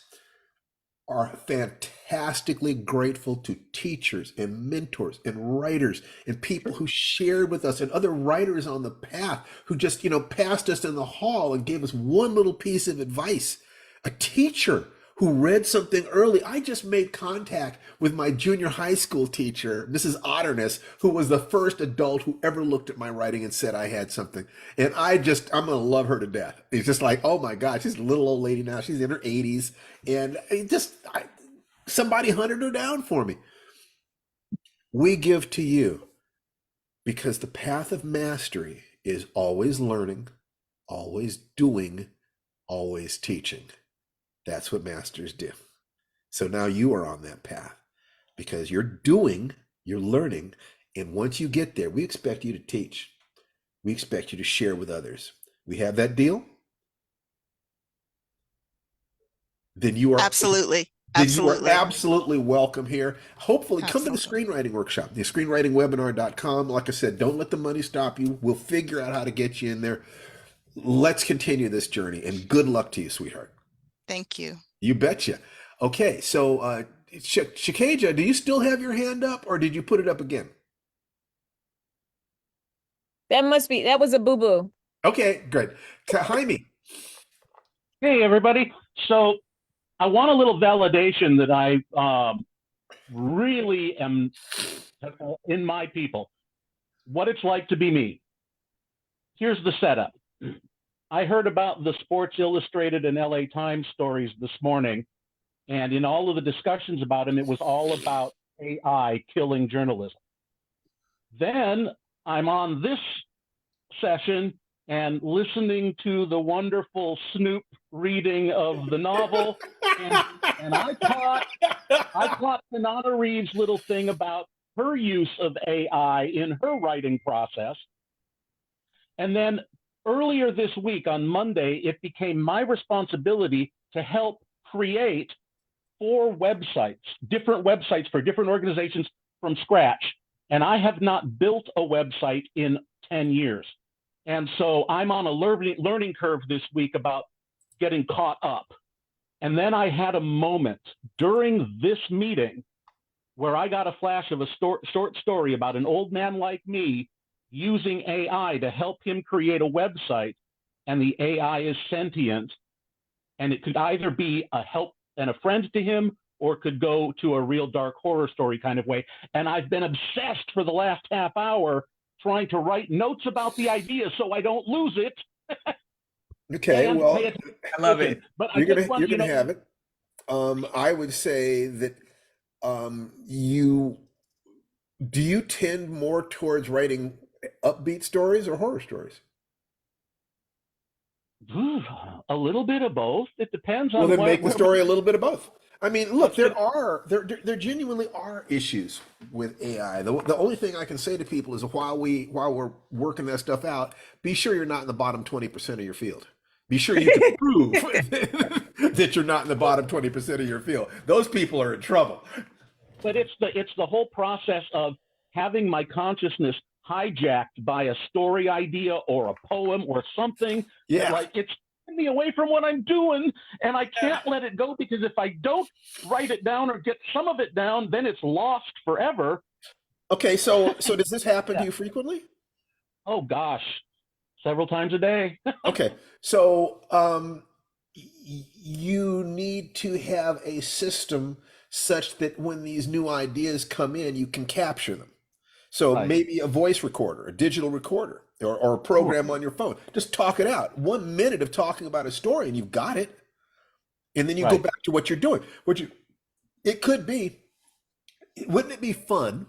are fantastically grateful to teachers and mentors and writers and people who shared with us and other writers on the path who just, passed us in the hall and gave us one little piece of advice. A teacher who read something early. I just made contact with my junior high school teacher, Mrs. Otterness, who was the first adult who ever looked at my writing and said I had something. And I'm going to love her to death. It's just like, oh my God, she's a little old lady now. She's in her 80s. And somebody hunted her down for me. We give to you because the path of mastery is always learning, always doing, always teaching. That's what masters do. So now you are on that path because you're doing, you're learning. And once you get there, we expect you to teach. We expect you to share with others. We have that deal? Then you are Absolutely. then you are Absolutely. absolutely welcome here. Hopefully come to the Absolutely. screenwriting workshop, the screenwritingwebinar.com. Like I said, don't let the money stop you. We'll figure out how to get you in there. Let's continue this journey and good luck to you, sweetheart. Thank you. You betcha. Okay, so Shikaja, do you still have your hand up or did you put it up again? That was a boo-boo. Okay, good. Jaime. Hey, everybody. So I want a little validation that I really am in my people, what it's like to be me. Here's the setup. I heard about the Sports Illustrated and LA Times stories this morning, and in all of the discussions about them, it was all about AI killing journalism. Then I'm on this session and listening to the wonderful Snoop reading of the novel, and I caught Tanana Reeves' little thing about her use of AI in her writing process. And then earlier this week on Monday, it became my responsibility to help create 4 websites, different websites for different organizations from scratch. And I have not built a website in 10 years. And so I'm on a learning curve this week about getting caught up. And then I had a moment during this meeting where I got a flash of a short story about an old man like me using AI to help him create a website. And the AI is sentient. And it could either be a help and a friend to him, or could go to a real dark horror story kind of way. And I've been obsessed for the last half hour trying to write notes about the idea so I don't lose it. Okay, well, I love it. But you're gonna have it. I would say that do you tend more towards writing upbeat stories or horror stories? A little bit of both. It depends on Well, then what, make the story a little bit of both. I mean, look, That's there genuinely are issues with AI. The only thing I can say to people is while we're working that stuff out, be sure you're not in the bottom 20% of your field. Be sure you can prove that you're not in the bottom 20% of your field. Those people are in trouble. But it's the whole process of having my consciousness hijacked by a story idea or a poem or something. Yeah. Like it's taking me away from what I'm doing, and I can't let it go, because if I don't write it down or get some of it down, then it's lost forever. Okay, so does this happen to you frequently? Oh gosh, several times a day. Okay, so you need to have a system such that when these new ideas come in, you can capture them. So Right. maybe a voice recorder, a digital recorder, or a program on your phone. Just talk it out. 1 minute of talking about a story and you've got it. And then you go Right. back to what you're doing. It could be, wouldn't it be fun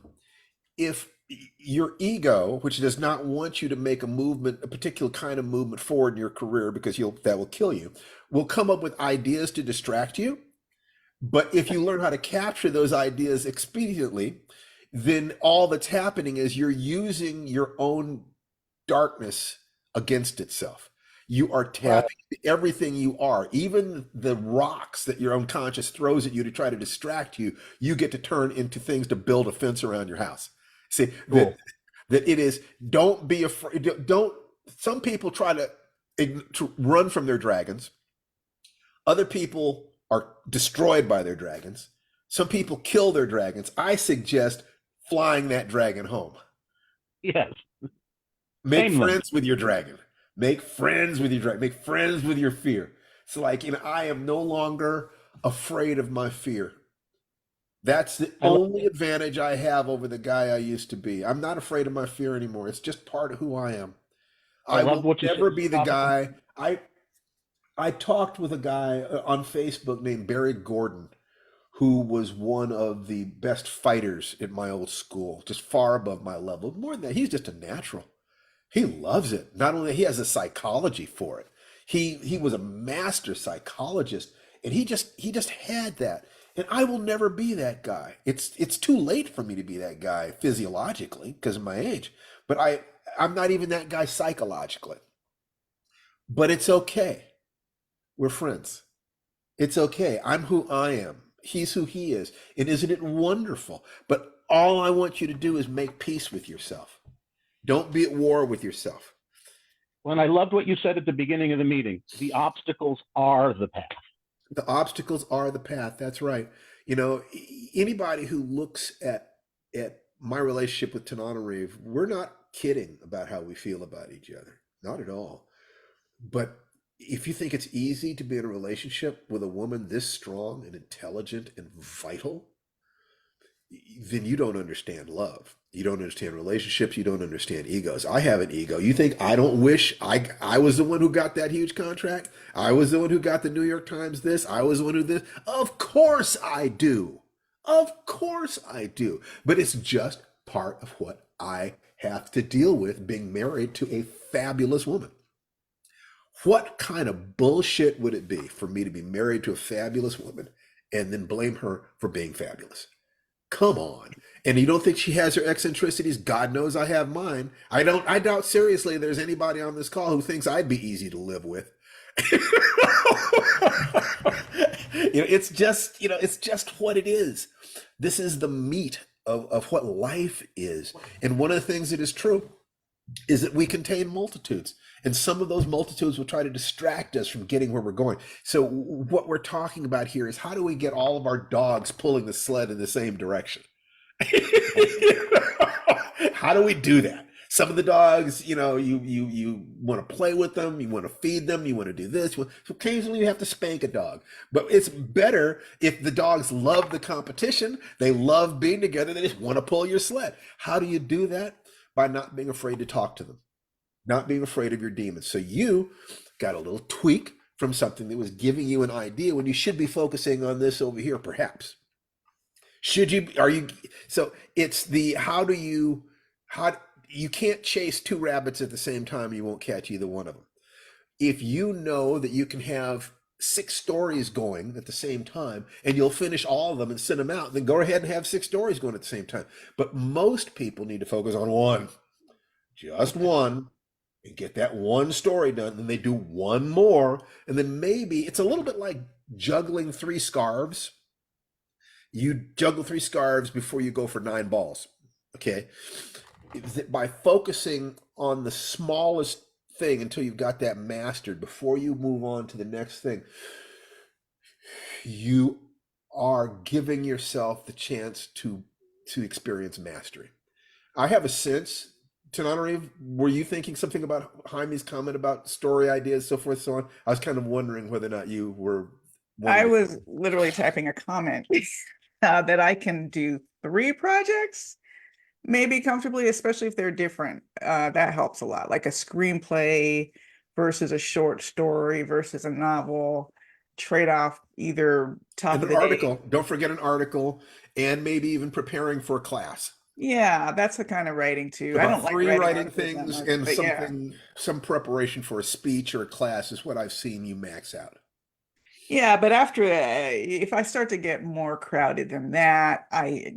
if your ego, which does not want you to make a movement, a particular kind of movement forward in your career because that will kill you, will come up with ideas to distract you. But if you learn how to capture those ideas expediently, then all that's happening is you're using your own darkness against itself. You are Right. tapping into everything you are. Even the rocks that your unconscious throws at you to try to distract you, you get to turn into things to build a fence around your house. See, Cool. that it is, don't be afraid. Don't, some people try to run from their dragons. Other people are destroyed by their dragons. Some people kill their dragons. I suggest flying that dragon home. Yes. Make Tame them. friends with your dragon. Make friends with your dragon. Make friends with your fear. So, like, I am no longer afraid of my fear. That's the I love, only advantage I have over the guy I used to be. I'm not afraid of my fear anymore. It's just part of who I am. I I loved will what you said never at be the the top of the guy. I talked with a guy on Facebook named Barry Gordon, who was one of the best fighters at my old school, just far above my level. More than that, he's just a natural. He loves it. Not only he has a psychology for it. He was a master psychologist, and he just had that. And I will never be that guy. It's too late for me to be that guy physiologically because of my age. But I'm not even that guy psychologically. But it's okay. We're friends. It's okay. I'm who I am. He's who he is. And isn't it wonderful? But all I want you to do is make peace with yourself. Don't be at war with yourself. When I loved what you said at the beginning of the meeting. The obstacles are the path. The obstacles are the path. That's right. Anybody who looks at my relationship with Tananarive, we're not kidding about how we feel about each other. Not at all. But if you think it's easy to be in a relationship with a woman this strong and intelligent and vital, then you don't understand love. You don't understand relationships. You don't understand egos. I have an ego. You think I don't wish I was the one who got that huge contract? I was the one who got the New York Times this. I was the one who this. Of course I do. Of course I do. But it's just part of what I have to deal with being married to a fabulous woman. What kind of bullshit would it be for me to be married to a fabulous woman and then blame her for being fabulous? Come on. And you don't think she has her eccentricities? God knows I have mine. I doubt seriously there's anybody on this call who thinks I'd be easy to live with. It's just what it is. This is the meat of what life is. And one of the things that is true is that we contain multitudes. And some of those multitudes will try to distract us from getting where we're going. So what we're talking about here is how do we get all of our dogs pulling the sled in the same direction? How do we do that? Some of the dogs, you want to play with them, you want to feed them, you want to do this. So occasionally you have to spank a dog. But it's better if the dogs love the competition, they love being together, they just want to pull your sled. How do you do that? By not being afraid to talk to them, not being afraid of your demons. So you got a little tweak from something that was giving you an idea when you should be focusing on this over here, perhaps. So it's how you can't chase two rabbits at the same time. You won't catch either one of them. If you know that you can have 6 stories going at the same time and you'll finish all of them and send them out, then go ahead and have 6 stories going at the same time. But most people need to focus on one, just one, and get that one story done. Then they do one more. And then maybe it's a little bit like juggling 3 scarves. You juggle 3 scarves before you go for 9 balls. Okay. By focusing on the smallest thing until you've got that mastered before you move on to the next thing, you are giving yourself the chance to experience mastery. I have a sense, Tananarive, were you thinking something about Jaime's comment about story ideas, so forth, so on? I was kind of wondering whether or not you were. I was literally typing a comment that I can do 3 projects maybe comfortably, especially if they're different. That helps a lot, like a screenplay versus a short story versus a novel, trade off either top And of an the article. day. Don't forget an article, and maybe even preparing for a class. Yeah, that's the kind of writing too. I don't About like 3 writing writing articles that things much, and but yeah. some preparation for a speech or a class is what I've seen you max out. Yeah, but after that, if I start to get more crowded than that, I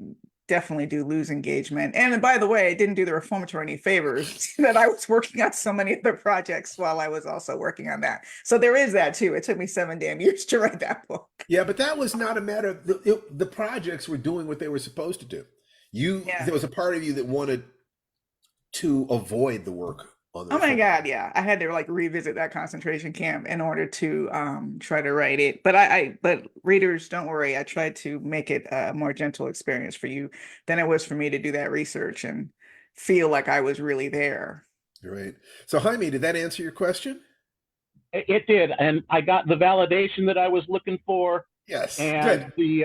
definitely do lose engagement. And by the way, it didn't do the reformatory any favors that I was working on so many other projects while I was also working on that. So there is that too. It took me 7 damn years to write that book. Yeah, but that was not a matter of the projects were doing what they were supposed to do. Yeah. There was a part of you that wanted to avoid the work on the Oh my reform. God, yeah. I had to like revisit that concentration camp in order to try to write it. But readers, don't worry. I tried to make it a more gentle experience for you than it was for me to do that research and feel like I was really there. Right. So Jaime, did that answer your question? It did, and I got the validation that I was looking for, Yes. and Good.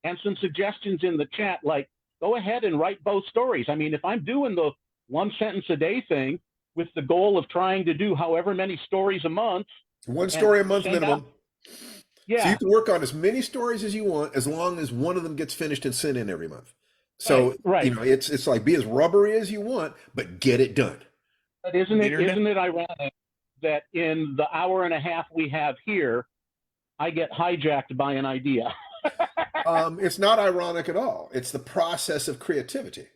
and some suggestions in the chat, like go ahead and write both stories. I mean, if I'm doing the one sentence a day thing with the goal of trying to do however many stories a month, One story a month send minimum. out, So yeah, you can work on as many stories as you want, as long as one of them gets finished and sent in every month. So right. it's like be as rubbery as you want, but get it done. But isn't Reader- it ironic that in the hour and a half we have here, I get hijacked by an idea? It's not ironic at all. It's the process of creativity.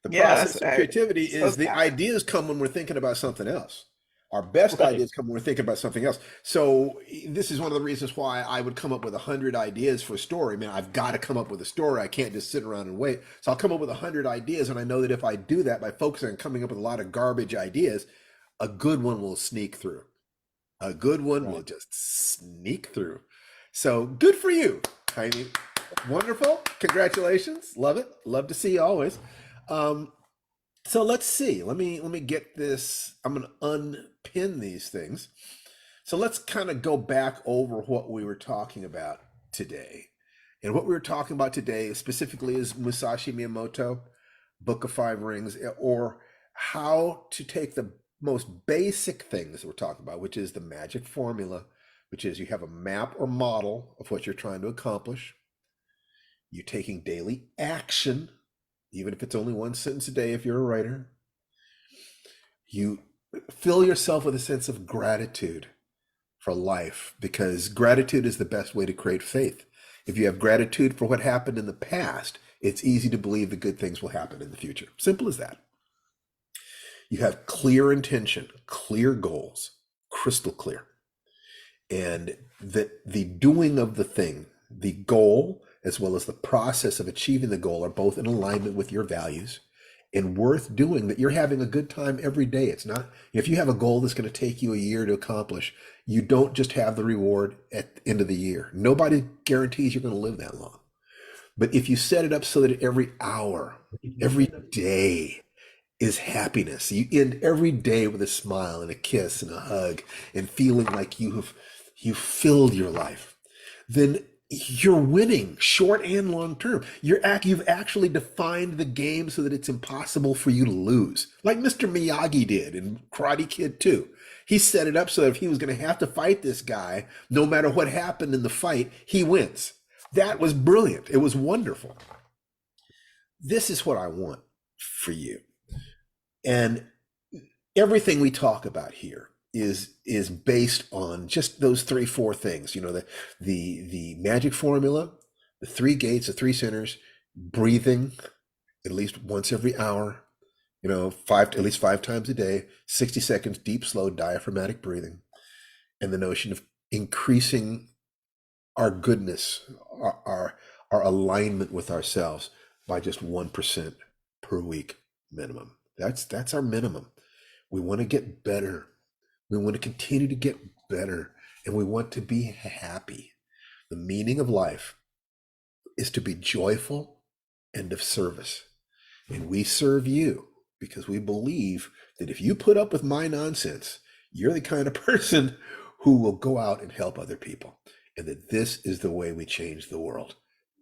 The Yeah, process of creativity so is the sad. ideas come when we're thinking about something else. Our best Right. ideas come when we're thinking about something else. So this is one of the reasons why I would come up with 100 ideas for a story. I mean, I've got to come up with a story. I can't just sit around and wait. So I'll come up with 100 ideas, and I know that if I do that by focusing on coming up with a lot of garbage ideas, a good one will sneak through. A good one will just sneak through. So good for you, Heidi. Wonderful. Congratulations. Love it. Love to see you always. So let's see. Let me get this. I'm going to unpin these things. So let's kind of go back over what we were talking about today. And what we were talking about today specifically is Musashi Miyamoto, Book of Five Rings, or how to take the most basic things we're talking about, which is the magic formula, which is you have a map or model of what you're trying to accomplish. You're taking daily action, even if it's only one sentence a day if you're a writer. You fill yourself with a sense of gratitude for life, because gratitude is the best way to create faith. If you have gratitude for what happened in the past, it's easy to believe the good things will happen in the future. Simple as that. You have clear intention, clear goals, crystal clear. And the doing of the thing, the goal, as well as the process of achieving the goal are both in alignment with your values and worth doing, that you're having a good time every day. It's not, if you have a goal that's going to take you a year to accomplish, you don't just have the reward at the end of the year. Nobody guarantees you're going to live that long. But if you set it up so that every hour, every day is happiness, you end every day with a smile and a kiss and a hug and feeling like you've filled your life, then you're winning short and long term. You've actually defined the game so that it's impossible for you to lose, like Mr. Miyagi did in Karate Kid 2. He set it up so that if he was going to have to fight this guy, no matter what happened in the fight, he wins. That was brilliant. It was wonderful. This is what I want for you. And everything we talk about here is based on just those 3-4 things. You know, the magic formula, the 3 gates, the 3 centers, breathing at least once every hour, you know, at least 5 times a day, 60 seconds, deep, slow, diaphragmatic breathing, and the notion of increasing our goodness, our alignment with ourselves by just 1% per week minimum. That's our minimum. We want to get better. We want to continue to get better, and we want to be happy. The meaning of life is to be joyful and of service. And we serve you because we believe that if you put up with my nonsense, you're the kind of person who will go out and help other people. And that this is the way we change the world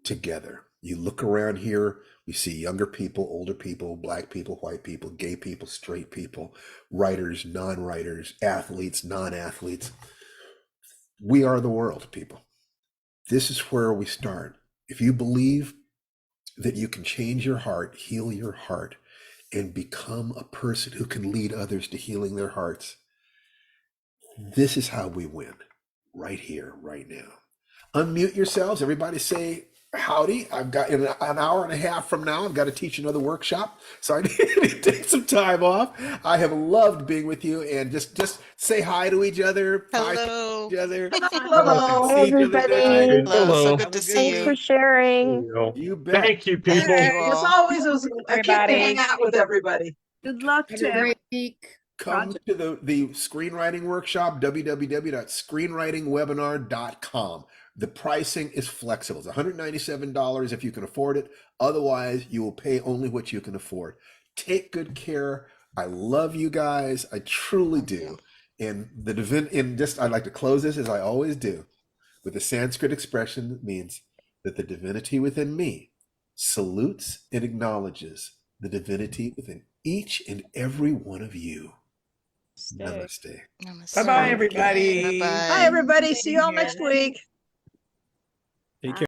together. You look around here, we see younger people, older people, black people, white people, gay people, straight people, writers, non-writers, athletes, non-athletes. We are the world, people. This is where we start. If you believe that you can change your heart, heal your heart, and become a person who can lead others to healing their hearts, this is how we win, right here, right now. Unmute yourselves. Everybody say, howdy, I've got in an hour and a half from now, I've got to teach another workshop. So I need to take some time off. I have loved being with you, and just say hi to each other. Hello. Each other. Hello. See each other everybody. next. Hello. So Hello. good to see Thanks for you. sharing. You bet. Thank you, Thank people. you As all. always, it was a kick to Everybody. hang out with everybody. Good luck Have to a everyone. great week. Come to the screenwriting workshop, www.screenwritingwebinar.com. The pricing is flexible. It's $197 if you can afford it. Otherwise, you will pay only what you can afford. Take good care. I love you guys. I truly do. And I'd like to close this as I always do with a Sanskrit expression that means that the divinity within me salutes and acknowledges the divinity within each and every one of you. Namaste. Namaste. Bye-bye, everybody. Bye-bye. Bye, everybody. See you all next week. Take care.